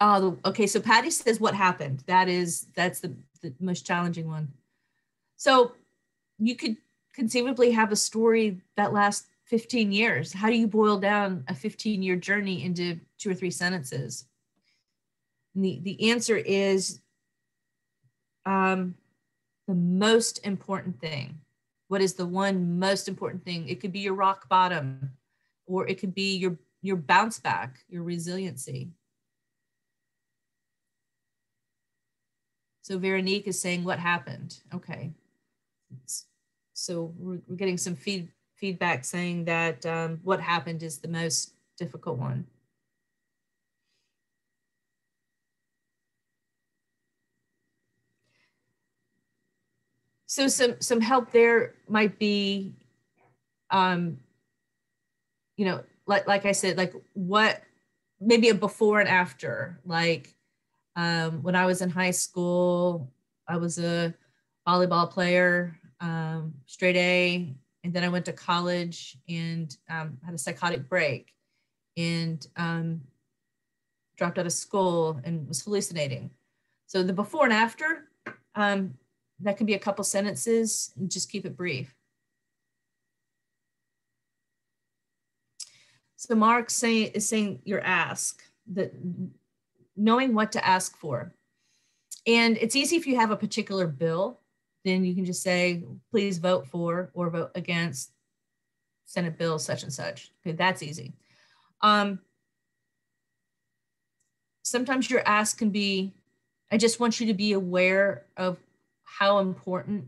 Okay, so Patty says what happened. That's the most challenging one. So you could conceivably have a story that lasts 15 years. How do you boil down a 15-year journey into 2 or 3 sentences? And the answer is the most important thing. What is the one most important thing? It could be your rock bottom, or it could be your bounce back, your resiliency. So Veronique is saying, what happened? Okay. So we're getting some feedback saying that what happened is the most difficult one. So some help there might be, you know, like I said, like what, maybe a before and after, like when I was in high school, I was a volleyball player, straight A, and then I went to college and had a psychotic break and dropped out of school and was hallucinating. So the before and after, that can be a couple sentences, and just keep it brief. So Mark is saying your ask, that knowing what to ask for. And it's easy if you have a particular bill, then you can just say, please vote for or vote against Senate bill such and such. Okay, that's easy. Sometimes your ask can be, I just want you to be aware of how important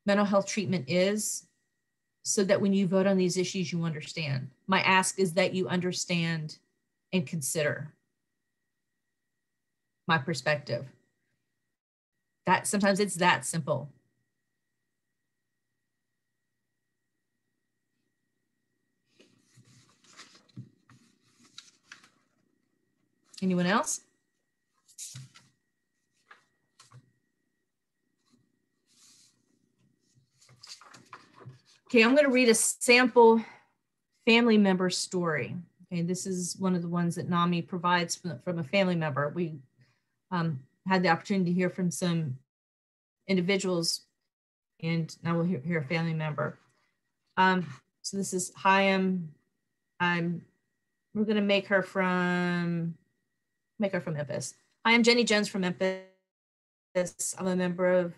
mental health treatment is, so that when you vote on these issues, you understand. My ask is that you understand and consider my perspective. That sometimes it's that simple. Anyone else? Okay, I'm going to read a sample family member story. Okay, this is one of the ones that NAMI provides from a family member. We had the opportunity to hear from some individuals, and now we'll hear a family member. So this is, hi, we're going to make her from Memphis. Hi, I'm Jenny Jones from Memphis. I'm a member of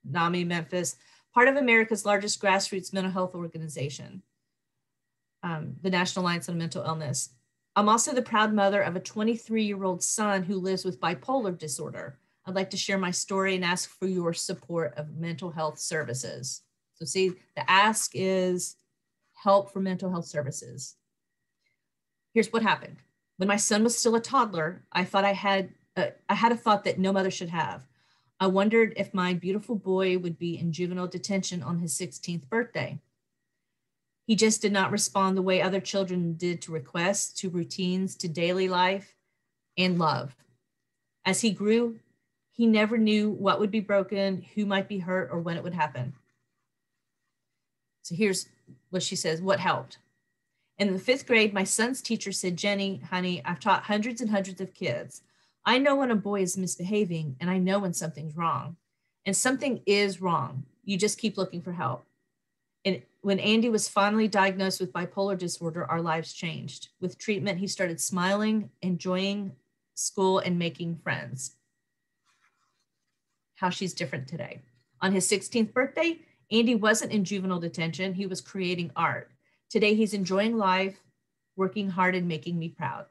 NAMI Memphis, part of America's largest grassroots mental health organization, the National Alliance on Mental Illness. I'm also the proud mother of a 23-year-old son who lives with bipolar disorder. I'd like to share my story and ask for your support of mental health services. So see, the ask is help for mental health services. Here's what happened. When my son was still a toddler, I had a thought that no mother should have. I wondered if my beautiful boy would be in juvenile detention on his 16th birthday. He just did not respond the way other children did to requests, to routines, to daily life and love. As he grew, he never knew what would be broken, who might be hurt, or when it would happen. So here's what she says, what helped. In the 5th grade, my son's teacher said, Jenny, honey, I've taught hundreds and hundreds of kids. I know when a boy is misbehaving, and I know when something's wrong. And something is wrong. You just keep looking for help. And when Andy was finally diagnosed with bipolar disorder, our lives changed. With treatment, he started smiling, enjoying school, and making friends. How she's different today. On his 16th birthday, Andy wasn't in juvenile detention. He was creating art. Today, he's enjoying life, working hard, and making me proud.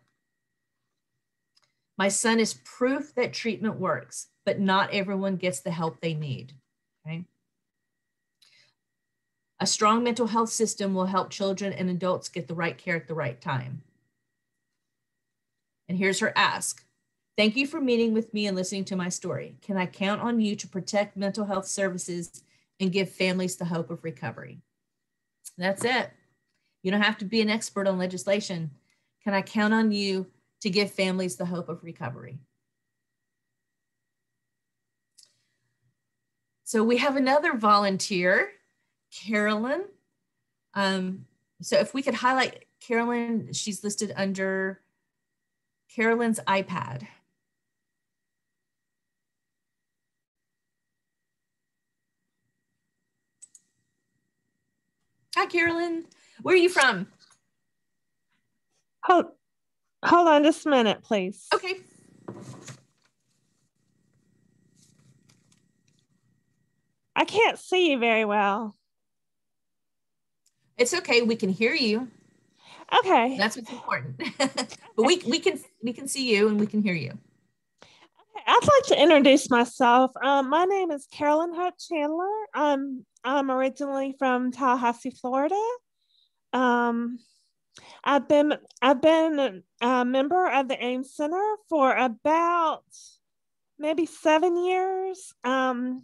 My son is proof that treatment works, but not everyone gets the help they need. Okay? A strong mental health system will help children and adults get the right care at the right time. And here's her ask. Thank you for meeting with me and listening to my story. Can I count on you to protect mental health services and give families the hope of recovery? That's it. You don't have to be an expert on legislation. Can I count on you to give families the hope of recovery? So we have another volunteer, Carolyn. So if we could highlight Carolyn, she's listed under Carolyn's iPad. Hi, Carolyn. Where are you from? Hold on just a minute, please. Okay. I can't see you very well. It's okay. We can hear you. Okay. That's what's important. But we can see you and we can hear you. Okay. I'd like to introduce myself. My name is Carolyn Hart Chandler. I'm originally from Tallahassee, Florida. I've been a member of the AIM Center for about maybe 7 years. I'm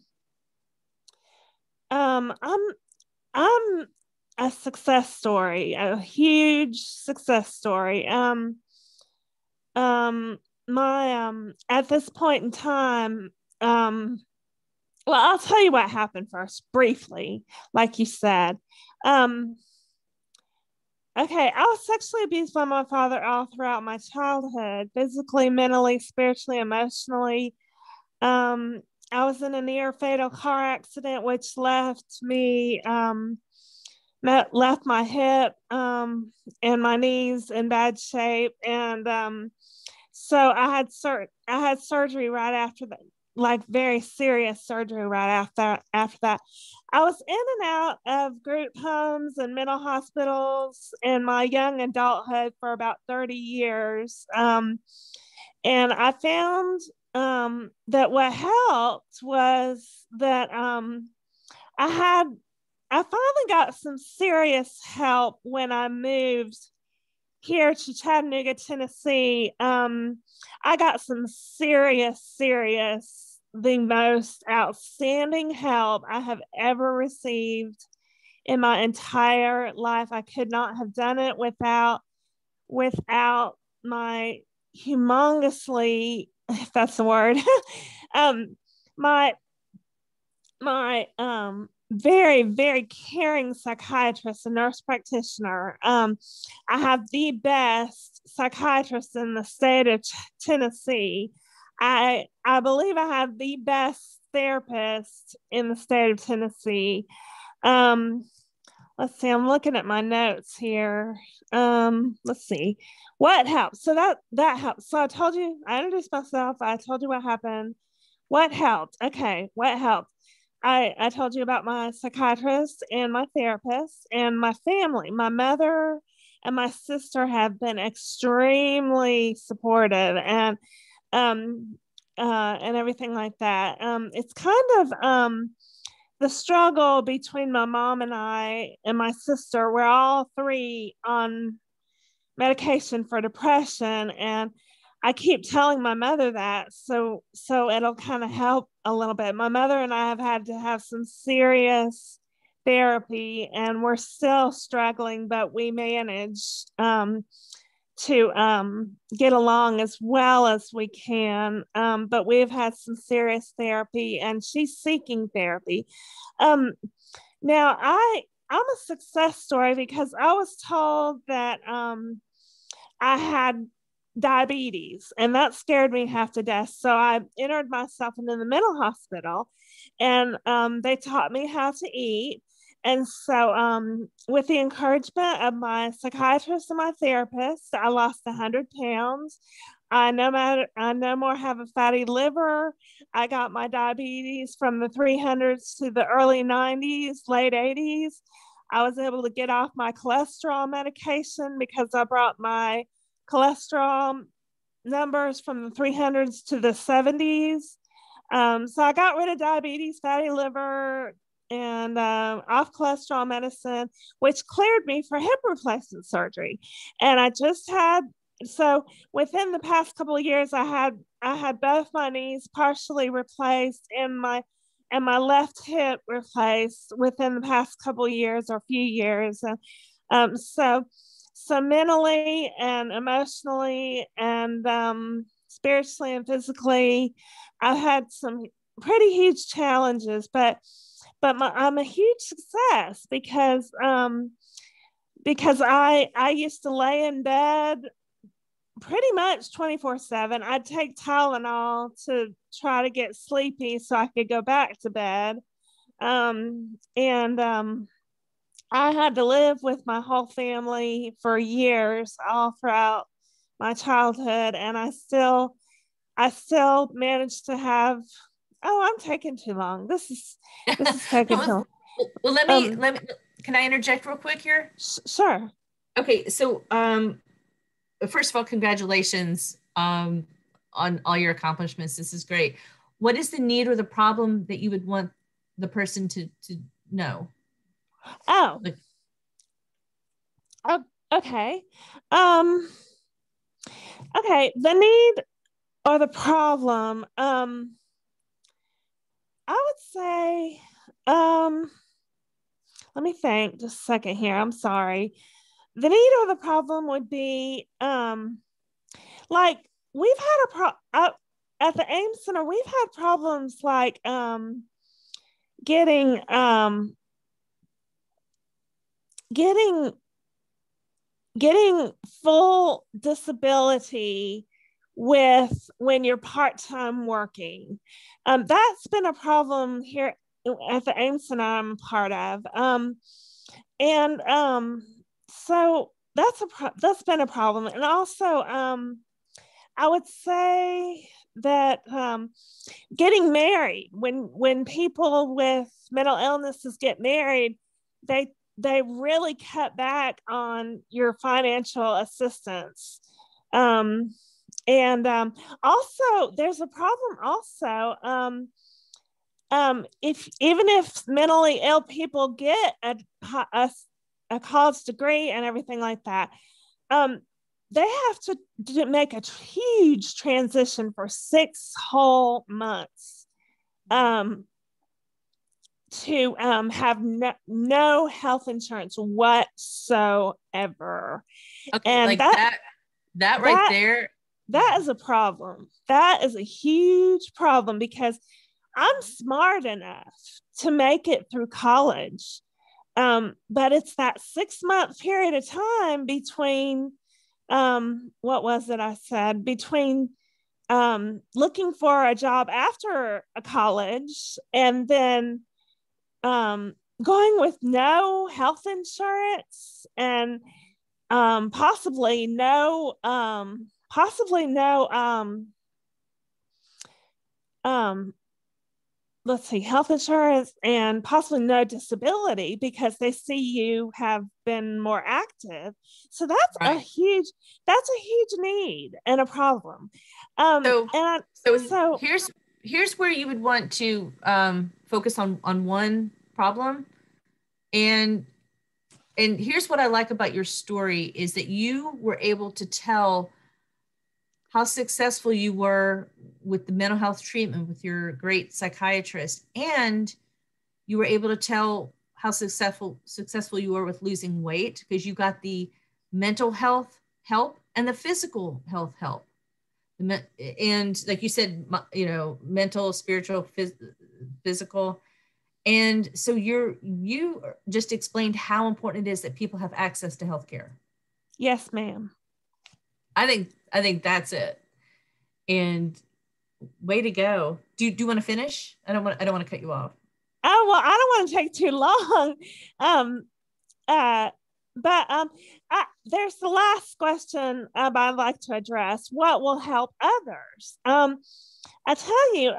a success story, a huge success story. At this point in time, well, I'll tell you what happened first, briefly, like you said. Okay, I was sexually abused by my father all throughout my childhood, physically, mentally, spiritually, emotionally. I was in a near fatal car accident, which left me, left my hip and my knees in bad shape. And so I had surgery right after that, like very serious surgery right after that. I was in and out of group homes and mental hospitals in my young adulthood for about 30 years. And I found that what helped was that I finally got some serious help when I moved here to Chattanooga, Tennessee. I got some serious, the most outstanding help I have ever received in my entire life. I could not have done it without my humongously, if that's the word, my very, very caring psychiatrist and nurse practitioner. I have the best psychiatrist in the state of Tennessee. I believe I have the best therapist in the state of Tennessee. Let's see, I'm looking at my notes here. Let's see what helped. So that helped. So I introduced myself. I told you what happened. What helped? Okay, what helped? I told you about my psychiatrist and my therapist and my family. My mother and my sister have been extremely supportive and everything like that. It's kind of the struggle between my mom and I and my sister. We're all three on medication for depression, and I keep telling my mother that so it'll kind of help a little bit. My mother and I have had to have some serious therapy, and we're still struggling, but we manage to get along as well as we can. But we've had some serious therapy, and she's seeking therapy. Now I'm a success story because I was told that I had diabetes, and that scared me half to death. So I entered myself into the mental hospital, and they taught me how to eat. And so with the encouragement of my psychiatrist and my therapist, I lost 100 pounds. I no more have a fatty liver. I got my diabetes from the 300s to the early 90s, late 80s. I was able to get off my cholesterol medication because I brought my cholesterol numbers from the 300s to the 70s. So I got rid of diabetes, fatty liver, and off cholesterol medicine, which cleared me for hip replacement surgery. And I just had, so within the past couple of years, I had both my knees partially replaced and my left hip replaced within the past couple of years or few years. So mentally and emotionally and spiritually and physically, I've had some pretty huge challenges, but I'm a huge success because I used to lay in bed pretty much 24/7. I'd take Tylenol to try to get sleepy so I could go back to bed. And I had to live with my whole family for years, all throughout my childhood, and I still managed to have. Oh, I'm taking too long. This is taking too long. Well, let me. Can I interject real quick here? Sure. Okay, so first of all, congratulations on all your accomplishments. This is great. What is the need or the problem that you would want the person to know? Oh, okay. Okay, the need or the problem, I would say, let me think just a second here. I'm sorry. The need or the problem would be, like we've had at the AIM Center, we've had problems like getting full disability with when you're part-time working. That's been a problem here at the AIM Center I'm a part of. So that's been a problem. And also, I would say that getting married, when people with mental illnesses get married, they really cut back on your financial assistance. Also, there's a problem also. Even if mentally ill people get a college degree and everything like that, they have to make a huge transition for 6 whole months to have no health insurance whatsoever. Okay, and like that right there. That is a problem. That is a huge problem because I'm smart enough to make it through college. But it's that 6-month period of time between, what was it I said? Between looking for a job after a college and then going with no health insurance and possibly no let's see, health insurance and possibly no disability because they see you have been more active. So that's a huge need and a problem. So here's where you would want to focus on one problem. And here's what I like about your story is that you were able to tell how successful you were with the mental health treatment with your great psychiatrist, and you were able to tell how successful you were with losing weight because you got the mental health help and the physical health help. And like you said, mental, spiritual, physical. And so you just explained how important it is that people have access to healthcare. Yes, ma'am. I think that's it. And way to go. Do you want to finish? I don't want to cut you off. Oh, well, I don't want to take too long. There's the last question I'd like to address. What will help others? I tell you,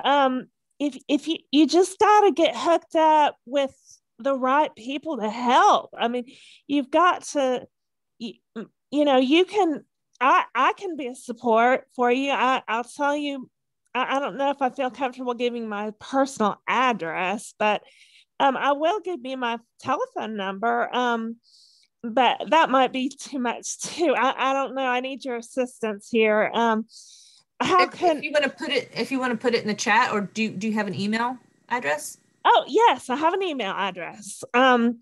if you just got to get hooked up with the right people to help. I mean, you've got to, you can, I can be a support for you. I'll tell you, I don't know if I feel comfortable giving my personal address, but I will give you my telephone number. But that might be too much too. I don't know. I need your assistance here. If you want to put it in the chat, or do you have an email address? Oh yes, I have an email address. All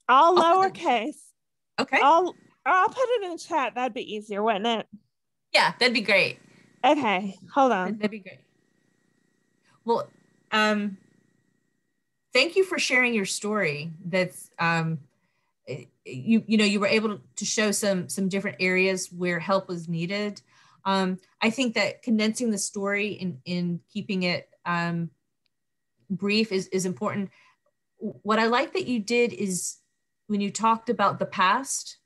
lowercase. Okay. I'll put it in the chat. That'd be easier, wouldn't it? Yeah, that'd be great. Okay, hold on. That'd be great. Well, thank you for sharing your story. That's you were able to show some different areas where help was needed. I think that condensing the story in keeping it brief is important. What I like that you did is when you talked about the past,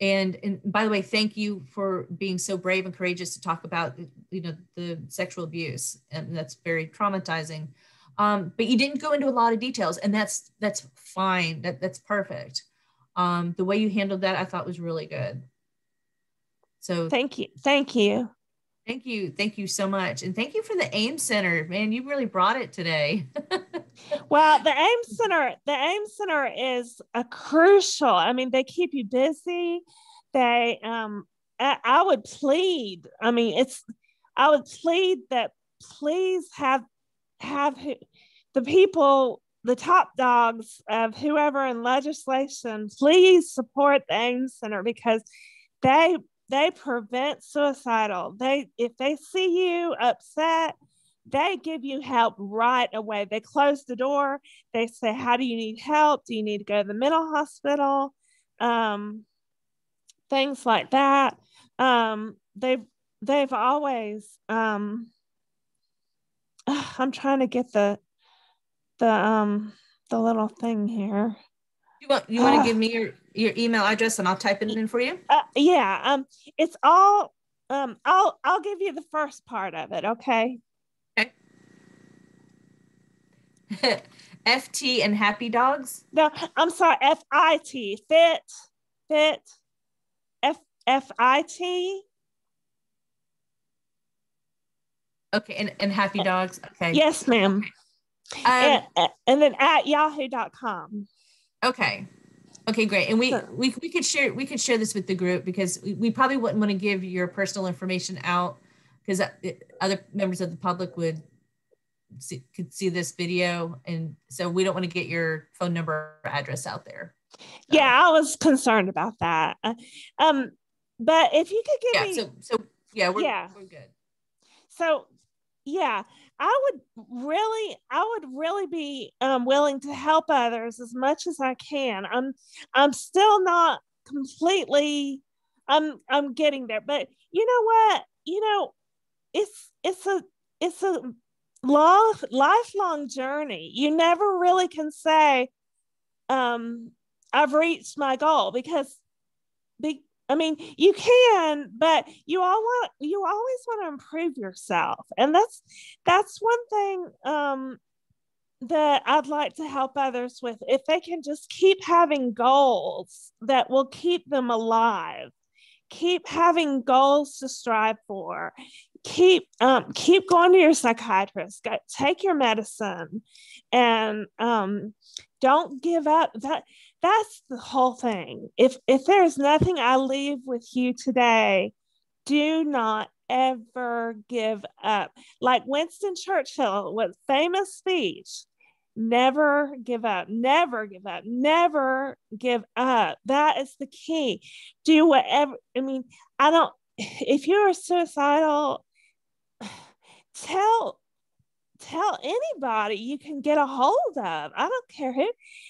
and by the way, thank you for being so brave and courageous to talk about the sexual abuse, and that's very traumatizing. But you didn't go into a lot of details, and that's fine. That's perfect. The way you handled that, I thought was really good. So thank you. Thank you so much, and thank you for the AIM Center, man. You really brought it today. Well, the AIM Center is a crucial. I mean, they keep you busy. They, I would plead. I mean, I would plead that please have the people, the top dogs of whoever in legislation, please support the AIM Center, because they prevent suicidal. If they see you upset, they give you help right away. They close the door. They say, how do you need help? Do you need to go to the mental hospital? Things like that. They've always, I'm trying to get the little thing here. You want to give me your email address and I'll type it in for you? Yeah. It's all, I'll give you the first part of it. Okay. Okay. FT and Happy Dogs? No, I'm sorry. FIT. Fit. FIT. Okay. And Happy Dogs. Okay. Yes, ma'am. And then at yahoo.com. Okay. Okay, great. And we could share this with the group, because we probably wouldn't want to give your personal information out, because other members of the public could see this video, and so we don't want to get your phone number or address out there. So. Yeah, I was concerned about that. But if you could give me, we're good. So yeah, I would really be willing to help others as much as I can. I'm still not completely. I'm getting there, but you know what? It's a lifelong journey. You never really can say, I've reached my goal, because I mean, you can, but you always want to improve yourself. And that's one thing that I'd like to help others with. If they can just keep having goals that will keep them alive, keep having goals to strive for, keep going to your psychiatrist, take your medicine, and don't give up. That's the whole thing. If there's nothing I leave with you today, do not ever give up. Like Winston Churchill, with famous speech, never give up, never give up, never give up. That is the key. Do whatever. I mean, if you're suicidal, tell anybody you can get a hold of. I don't care who,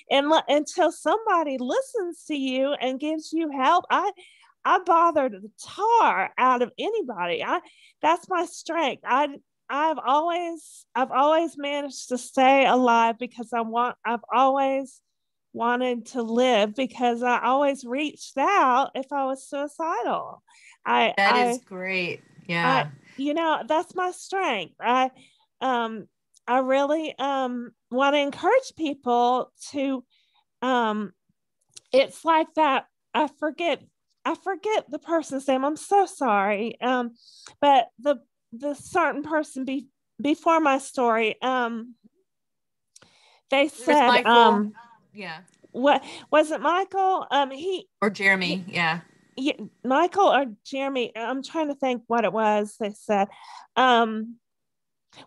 until somebody listens to you and gives you help. I bother the tar out of anybody. That's my strength. I've always managed to stay alive because I've always wanted to live, because I always reached out if I was suicidal. That is great. Yeah. That's my strength. I really want to encourage people to it's like that. I forget the person's name. I'm so sorry. But the certain person before my story, they said yeah. What was it, Michael? Or Jeremy, yeah. Yeah, Michael or Jeremy. I'm trying to think what it was. They said,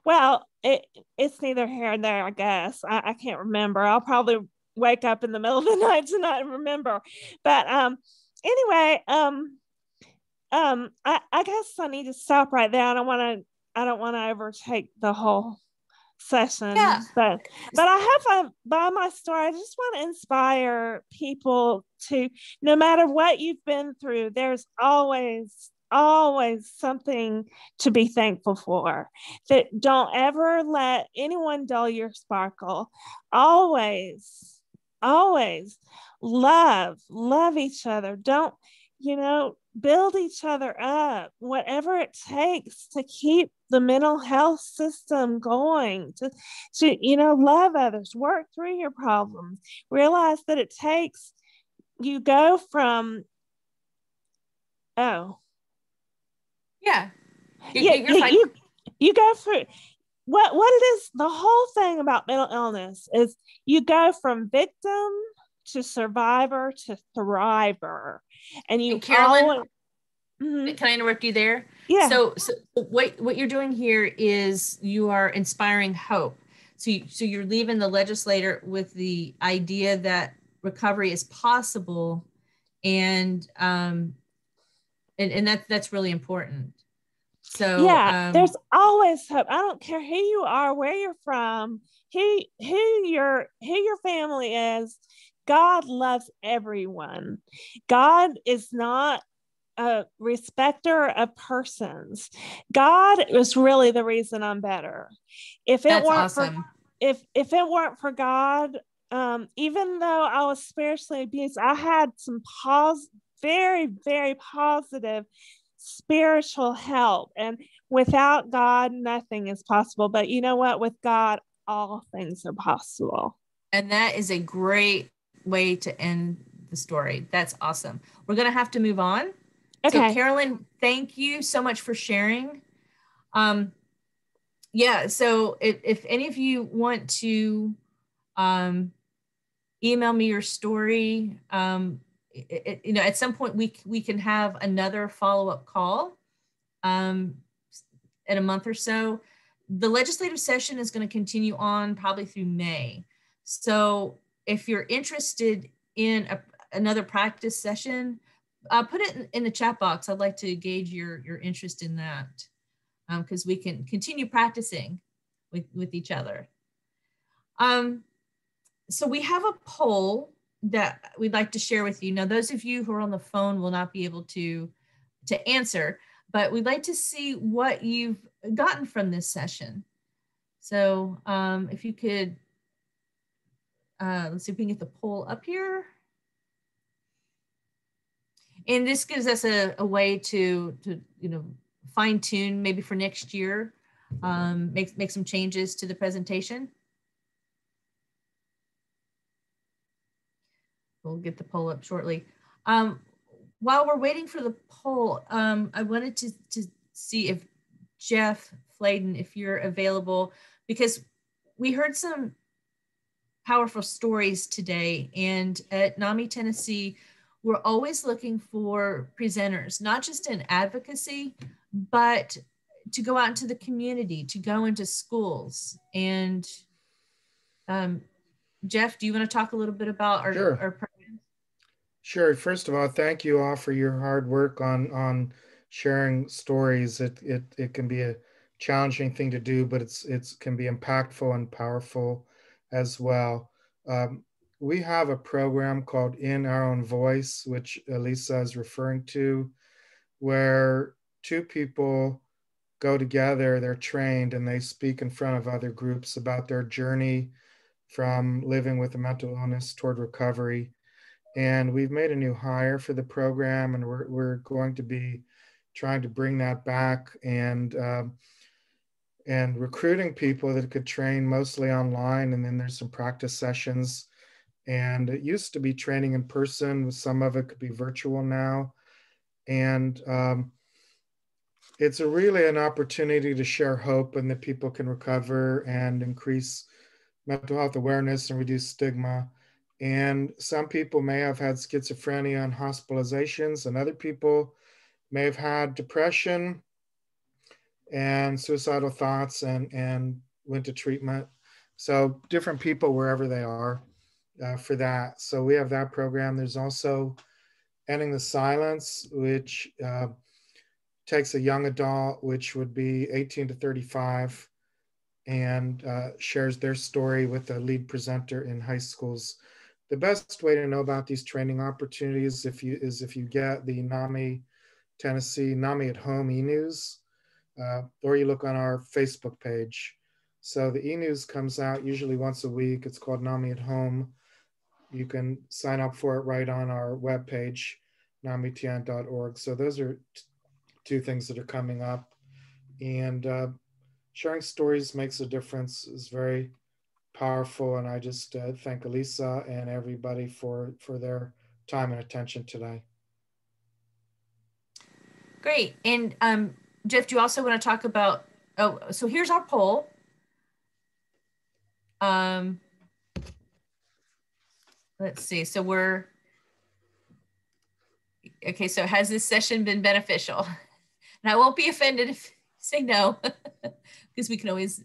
well, it's neither here nor there, I guess. I can't remember. I'll probably wake up in the middle of the night to not remember. But anyway, I guess I need to stop right there. I don't want to overtake the whole session. Yeah. But I have by my story, I just want to inspire people to, no matter what you've been through, there's always something to be thankful for. That don't ever let anyone dull your sparkle. Always love each other. Don't, build each other up, whatever it takes to keep the mental health system going, to love others, work through your problems, realize that it takes, you go from, yeah, you're fine. You go through what it is. The whole thing about mental illness is you go from victim to survivor to thriver. And Carolyn, can I interrupt you there? Yeah. So what you're doing here is you are inspiring hope. So you're leaving the legislator with the idea that recovery is possible, and that's really important. So yeah, there's always hope. I don't care who you are, where you're from, who your family is. God loves everyone. God is not a respecter of persons. God is really the reason I'm better. If it weren't awesome. if it weren't for God, even though I was spiritually abused, I had some very, very positive spiritual help. And without God, nothing is possible. But you know what? With God, all things are possible. And that is a great way to end the story. That's awesome. We're going to have to move on. Okay. So Carolyn, thank you so much for sharing. Yeah, so if any of you want to email me your story, at some point we can have another follow-up call in a month or so. The legislative session is going to continue on probably through May. So if you're interested in another practice session, put it in the chat box. I'd like to gauge your interest in that, because we can continue practicing with each other. So we have a poll that we'd like to share with you. Now, those of you who are on the phone will not be able to answer, but we'd like to see what you've gotten from this session. So if you could, let's see if we can get the poll up here. And this gives us a way to fine tune maybe for next year, make some changes to the presentation. We'll get the poll up shortly. While we're waiting for the poll, I wanted to see if Jeff Fladen, if you're available, because we heard some powerful stories today, and at NAMI Tennessee, we're always looking for presenters, not just in advocacy, but to go out into the community, to go into schools. And Jeff, do you want to talk a little bit about our program? Sure. First of all, thank you all for your hard work on sharing stories. It can be a challenging thing to do, but it can be impactful and powerful as well. We have a program called In Our Own Voice, which Elisa is referring to, where two people go together, they're trained, and they speak in front of other groups about their journey from living with a mental illness toward recovery. And we've made a new hire for the program, and we're going to be trying to bring that back and recruiting people that could train mostly online. And then there's some practice sessions. And it used to be training in person. Some of it could be virtual now. And it's really an opportunity to share hope and that people can recover and increase mental health awareness and reduce stigma. And some people may have had schizophrenia and hospitalizations, and other people may have had depression and suicidal thoughts and went to treatment. So different people wherever they are. for that. So we have that program. There's also Ending the Silence, which takes a young adult, which would be 18 to 35, and shares their story with the lead presenter in high schools. The best way to know about these training opportunities if you get the NAMI Tennessee NAMI at Home e-news, or you look on our Facebook page. So the e-news comes out usually once a week. It's called NAMI at Home. You can sign up for it right on our webpage, namitn.org. So those are two things that are coming up. And sharing stories makes a difference, is very powerful. And I just thank Elisa and everybody for their time and attention today. Great. And Jeff, do you also want to talk about, so here's our poll. Let's see, so okay, so has this session been beneficial? And I won't be offended if you say no, because we can always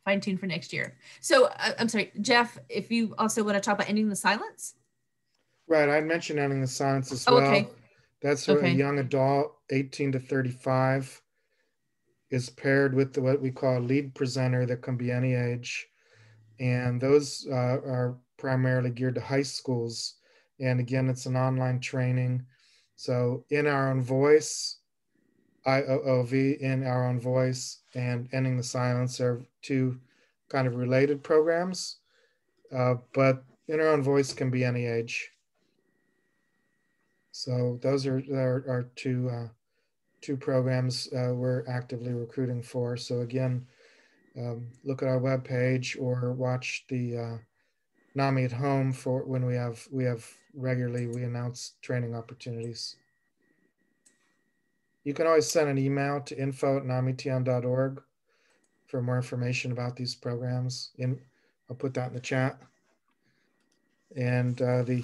fine tune for next year. So I'm sorry, Jeff, if you also want to talk about ending the silence. Right, I mentioned Ending the Silence as well. Okay. That's a young adult, 18 to 35, is paired with what we call a lead presenter that can be any age. And those are primarily geared to high schools. And again, it's an online training. So In Our Own Voice, IOOV, In Our Own Voice, and Ending the Silence are two kind of related programs. But In Our Own Voice can be any age. So those are two programs we're actively recruiting for. So again, look at our webpage or watch the NAMI at Home for when we have regularly, we announce training opportunities. You can always send an email to info@namitn.org for more information about these programs. I'll put that in the chat. And the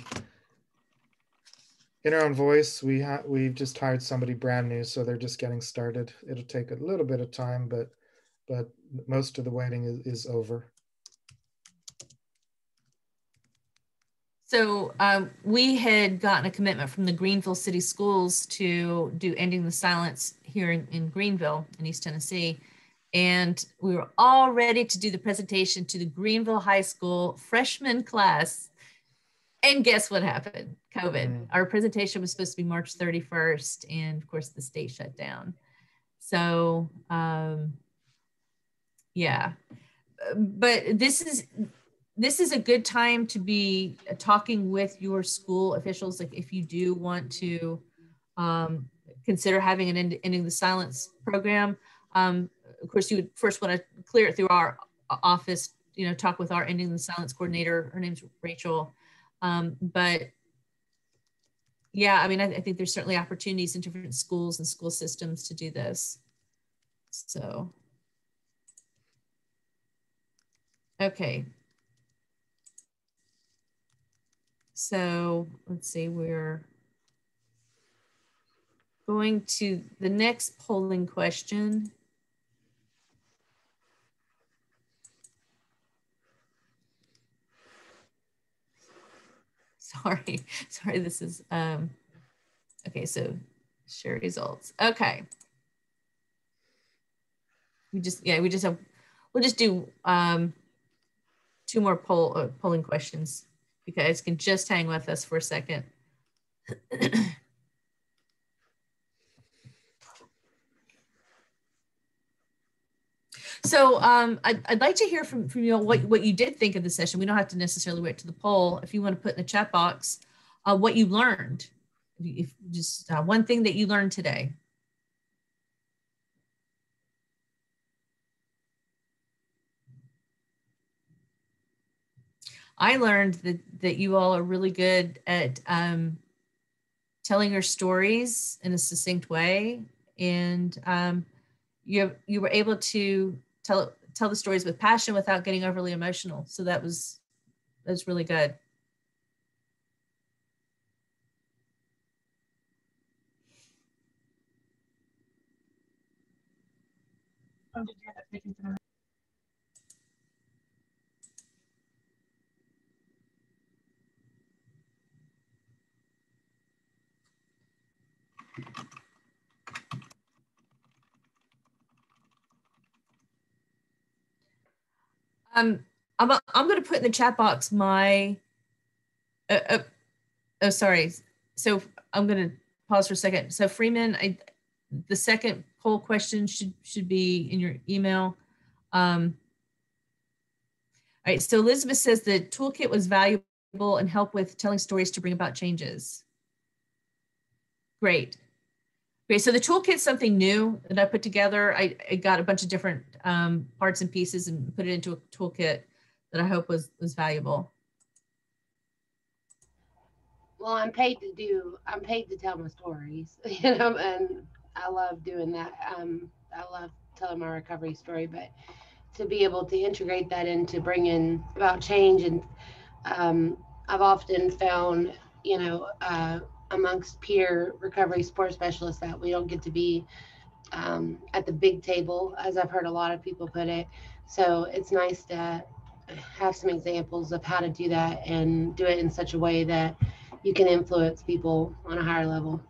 In Our Own Voice, we've just hired somebody brand new, so they're just getting started. It'll take a little bit of time, but most of the waiting is over. So we had gotten a commitment from the Greenville City Schools to do Ending the Silence here in Greenville in East Tennessee. And we were all ready to do the presentation to the Greenville High School freshman class. And guess what happened? COVID. Our presentation was supposed to be March 31st. And of course the state shut down. So yeah, but this is a good time to be talking with your school officials. Like if you do want to consider having an Ending the Silence program, of course you would first want to clear it through our office, talk with our Ending the Silence coordinator. Her name's Rachel. But yeah, I mean, I think there's certainly opportunities in different schools and school systems to do this. So, okay. So let's see, we're going to the next polling question. Sorry, this is, okay, so share results. Okay. We'll just do two more polling questions. You guys can just hang with us for a second. So I'd like to hear from you what you did think of the session. We don't have to necessarily wait to the poll. If you want to put in the chat box what you learned, if just one thing that you learned today. I learned that you all are really good at telling your stories in a succinct way, and you were able to tell the stories with passion without getting overly emotional. So that was really good. I'm going to put in the chat box my, oh, sorry. So I'm going to pause for a second. So Freeman, the second poll question should be in your email. All right, so Elizabeth says the toolkit was valuable and helped with telling stories to bring about changes. Great. Okay, so the toolkit's something new that I put together. I got a bunch of different parts and pieces and put it into a toolkit that I hope was valuable. Well, I'm paid to tell my stories, you know, and I love doing that. I love telling my recovery story, but to be able to integrate that into bringing about change, and I've often found, you know, amongst peer recovery support specialists that we don't get to be at the big table, as I've heard a lot of people put it. So it's nice to have some examples of how to do that and do it in such a way that you can influence people on a higher level.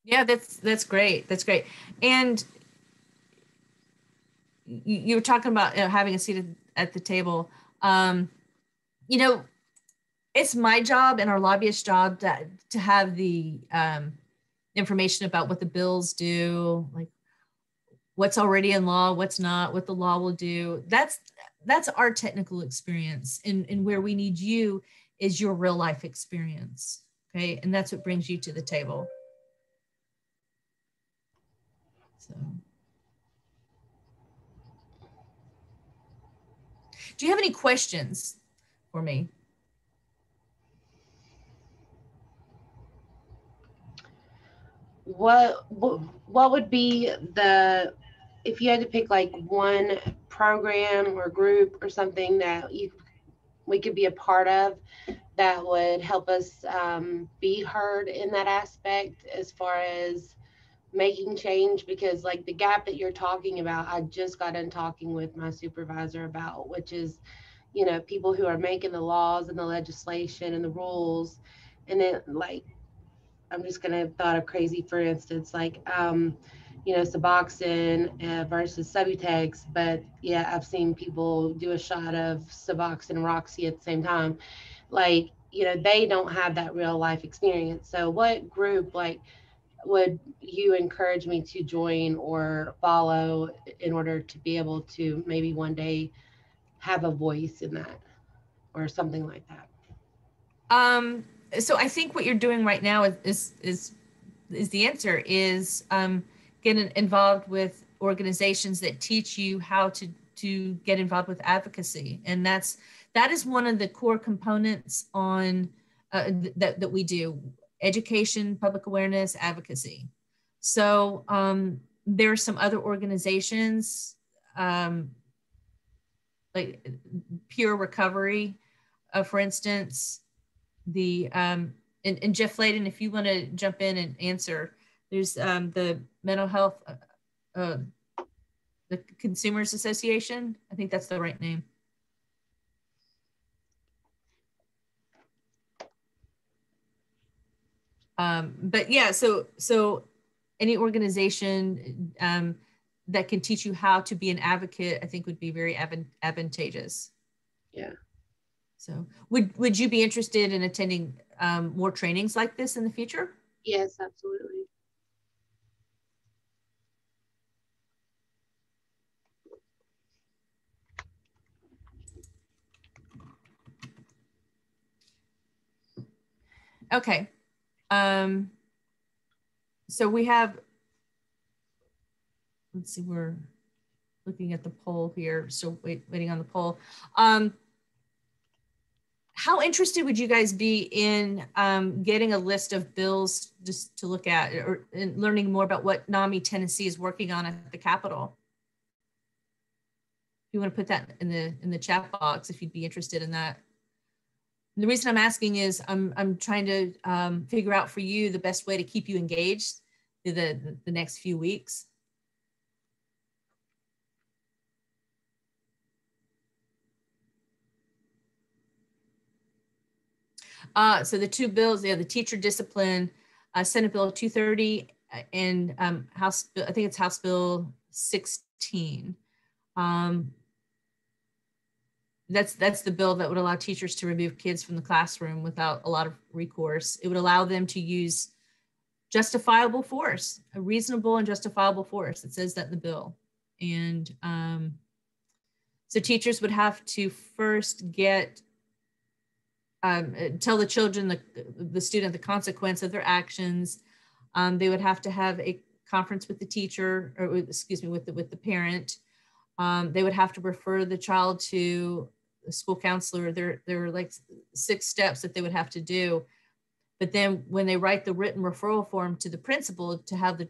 Yeah, that's great. That's great. And you were talking about having a seat at the table. You know, it's my job and our lobbyist job to have the information about what the bills do, like what's already in law, what's not, what the law will do. That's our technical experience, and where we need you is your real life experience. Okay, and that's what brings you to the table. So, do you have any questions for me? What would be the, if you had to pick like one program or group or something that we could be a part of that would help us be heard in that aspect as far as making change? Because like the gap that you're talking about, I just got done talking with my supervisor about, which is, you know, people who are making the laws and the legislation and the rules, and then like, I'm just gonna thought of crazy, for instance, like you know, Suboxone versus Subutex, but yeah, I've seen people do a shot of Suboxone and Roxy at the same time. Like, you know, they don't have that real life experience. So what group like would you encourage me to join or follow in order to be able to maybe one day have a voice in that or something like that? So I think what you're doing right now is the answer is getting involved with organizations that teach you how to get involved with advocacy, and that is one of the core components on that we do: education, public awareness, advocacy. So there are some other organizations like Pure Recovery, for instance. The and Jeff Layden, if you want to jump in and answer, there's the mental health, the Consumers Association. I think that's the right name. But yeah, so any organization that can teach you how to be an advocate, I think would be very advantageous. Yeah. So would you be interested in attending more trainings like this in the future? Yes, absolutely. Okay. So we have, let's see, we're looking at the poll here. So waiting on the poll. How interested would you guys be in getting a list of bills just to look at, or in learning more about what NAMI Tennessee is working on at the Capitol? If you want to put that in the chat box, if you'd be interested in that. And the reason I'm asking is I'm trying to figure out for you the best way to keep you engaged through the next few weeks. So the two bills, the teacher discipline, Senate Bill 230 and House, I think it's House Bill 16. That's the bill that would allow teachers to remove kids from the classroom without a lot of recourse. It would allow them to use justifiable force, a reasonable and justifiable force. It says that in the bill. And so teachers would have to first get, tell the children, the student, the consequence of their actions. They would have to have a conference with the teacher, or excuse me, with the parent. They would have to refer the child to the school counselor. There are like 6 steps that they would have to do. But then when they write the written referral form to the principal to have the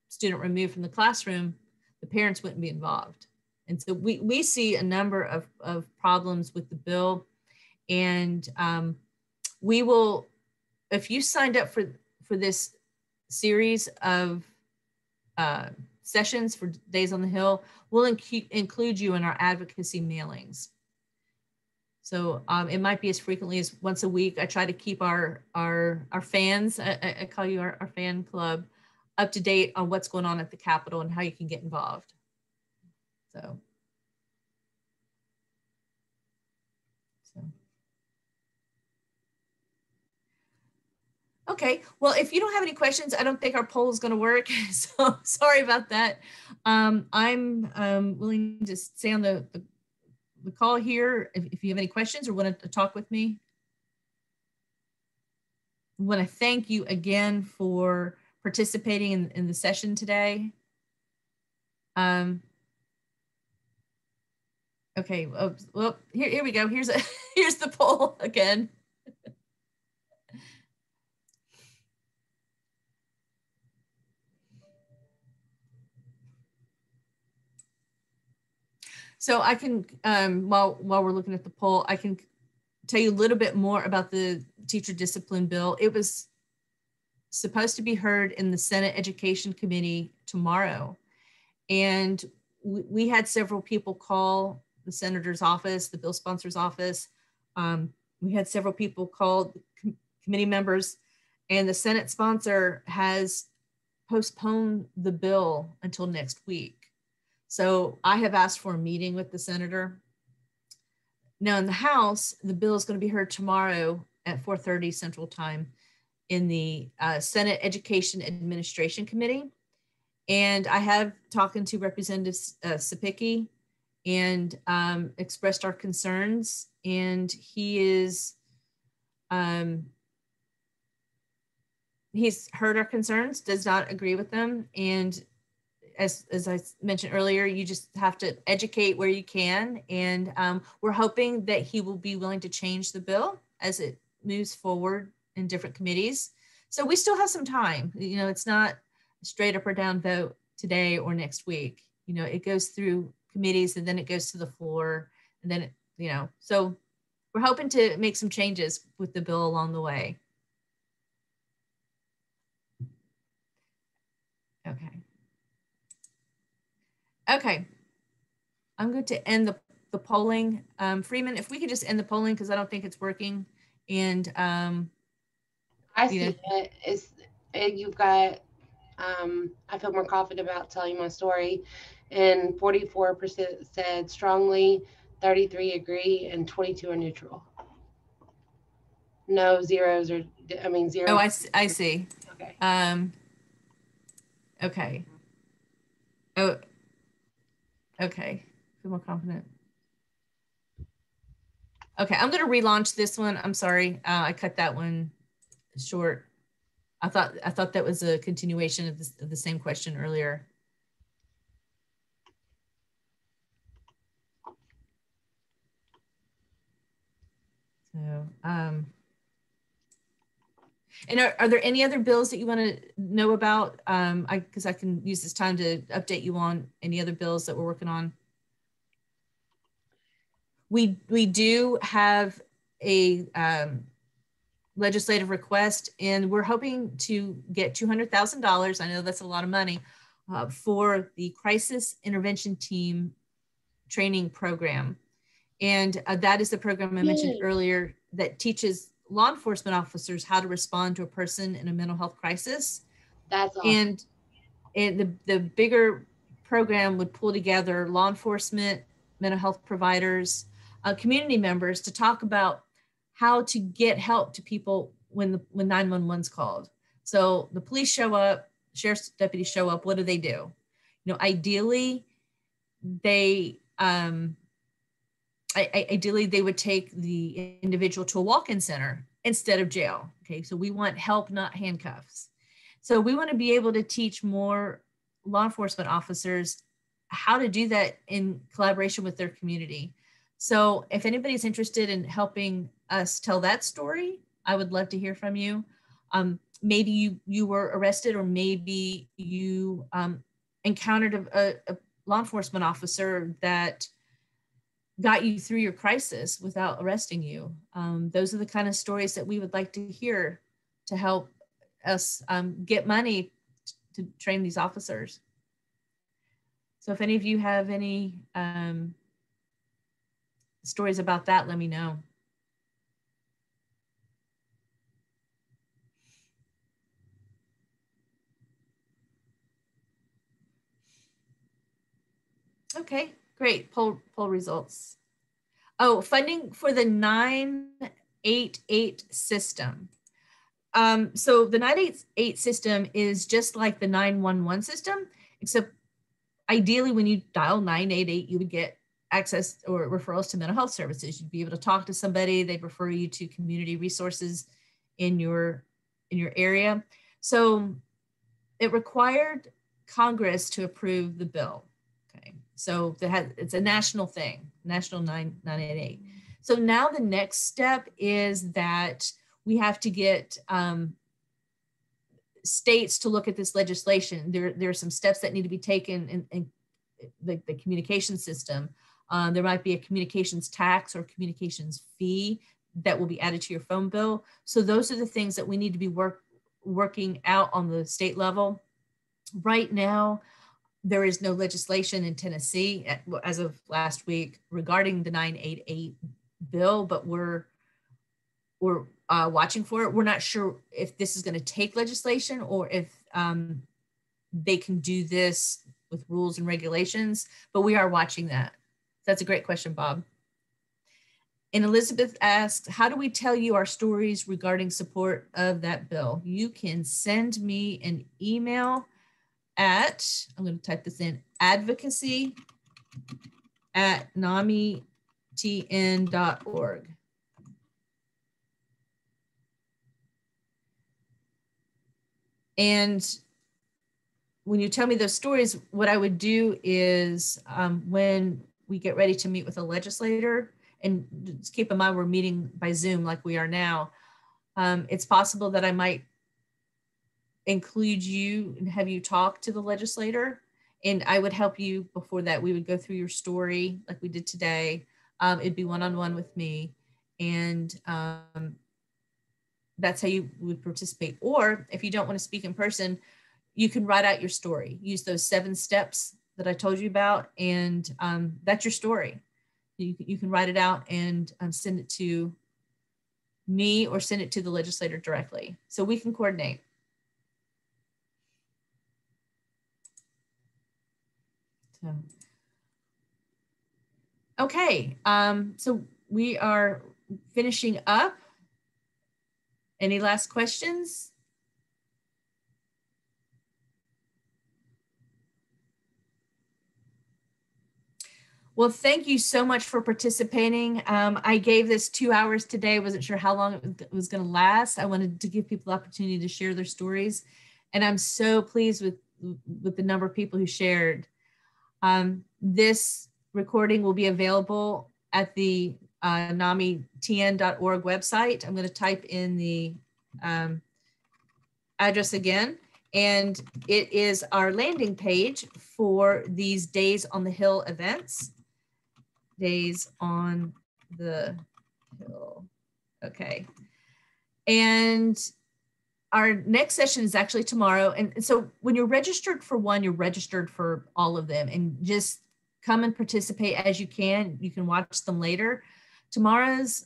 student removed from the classroom, the parents wouldn't be involved. And so we see a number of problems with the bill. And we will, if you signed up for this series of sessions for Days on the Hill, we'll include you in our advocacy mailings. So it might be as frequently as once a week. I try to keep our fans, I call you our fan club, up to date on what's going on at the Capitol and how you can get involved. So. Okay, well, if you don't have any questions, I don't think our poll is going to work. So sorry about that. I'm willing to stay on the call here if you have any questions or want to talk with me. I want to thank you again for participating in the session today. Okay, well, here we go. Here's the poll again. So I can, while we're looking at the poll, I can tell you a little bit more about the teacher discipline bill. It was supposed to be heard in the Senate Education Committee tomorrow. And we had several people call the senator's office, the bill sponsor's office. We had several people call committee members, and the Senate sponsor has postponed the bill until next week. So I have asked for a meeting with the senator. Now in the House, the bill is going to be heard tomorrow at 4:30 Central Time in the Senate Education Administration Committee. And I have talked to Representative Sapicki and expressed our concerns. And he is, he's heard our concerns, does not agree with them. And as I mentioned earlier, you just have to educate where you can. And we're hoping that he will be willing to change the bill as it moves forward in different committees. So we still have some time. You know, it's not a straight up or down vote today or next week. You know, it goes through committees and then it goes to the floor. And then, so we're hoping to make some changes with the bill along the way. Okay. Okay, I'm going to end the polling. Freeman, if we could just end the polling because I don't think it's working. And I see it. You've got, I feel more confident about telling my story. And 44% said strongly, 33 agree, and 22 are neutral. No zeros or, zero. Oh, I see. Okay. Okay. Oh, okay. Feel more confident. Okay, I'm going to relaunch this one. I'm sorry, I cut that one short. I thought that was a continuation of the same question earlier. So, and are there any other bills that you want to know about? Because I can use this time to update you on any other bills that we're working on. We do have a legislative request, and we're hoping to get $200,000. I know that's a lot of money for the Crisis Intervention Team training program. And that is the program I mentioned earlier that teaches law enforcement officers how to respond to a person in a mental health crisis. That's awesome. And the bigger program would pull together law enforcement, mental health providers, community members to talk about how to get help to people when 911's called. So the police show up, sheriff's deputies show up. What do? Ideally, ideally they would take the individual to a walk-in center instead of jail. Okay, so we want help, not handcuffs. So we want to be able to teach more law enforcement officers how to do that in collaboration with their community. So if anybody's interested in helping us tell that story, I would love to hear from you. Maybe you were arrested, or maybe you encountered a law enforcement officer that got you through your crisis without arresting you. Those are the kind of stories that we would like to hear to help us get money to train these officers. So if any of you have any stories about that, let me know. Okay, great. Poll results. Oh, funding for the 988 system. So the 988 system is just like the 911 system, except ideally when you dial 988, you would get access or referrals to mental health services. You'd be able to talk to somebody, they'd refer you to community resources in your area. So it required Congress to approve the bill. Okay, so it's a national thing, National 988. So now the next step is that we have to get states to look at this legislation. There are some steps that need to be taken in the communication system. There might be a communications tax or communications fee that will be added to your phone bill. So those are the things that we need to be working out on the state level. Right now, there is no legislation in Tennessee as of last week regarding the 988 bill, but we're watching for it. We're not sure if this is going to take legislation or if they can do this with rules and regulations, but we are watching that. That's a great question, Bob. And Elizabeth asks, how do we tell you our stories regarding support of that bill? You can send me an email at, I'm going to type this in, advocacy@namitn.org. And when you tell me those stories, what I would do is when we get ready to meet with a legislator, and just keep in mind we're meeting by Zoom like we are now, it's possible that I might include you and have you talk to the legislator, and I would help you before that. We would go through your story like we did today. It'd be one-on-one with me, and that's how you would participate. Or if you don't want to speak in person, you can write out your story. Use those 7 steps that I told you about, and that's your story. You can write it out and send it to me or send it to the legislator directly. So we can coordinate. So, okay, so we are finishing up. Any last questions? Well, thank you so much for participating. I gave this 2 hours today. I wasn't sure how long it was going to last. I wanted to give people the opportunity to share their stories. And I'm so pleased with the number of people who shared. This recording will be available at the namitn.org website. I'm going to type in the address again, and it is our landing page for these Days on the Hill events. Days on the Hill. Okay. And our next session is actually tomorrow. And so when you're registered for one, you're registered for all of them, and just come and participate as you can. You can watch them later. Tomorrow's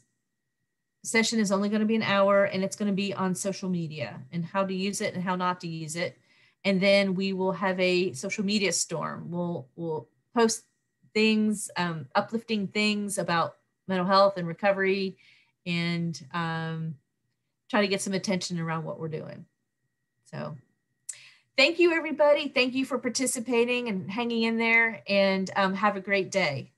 session is only going to be an hour, and it's going to be on social media and how to use it and how not to use it. And then we will have a social media storm. We'll post things, uplifting things about mental health and recovery, and try to get some attention around what we're doing. So thank you, everybody. Thank you for participating and hanging in there, and have a great day.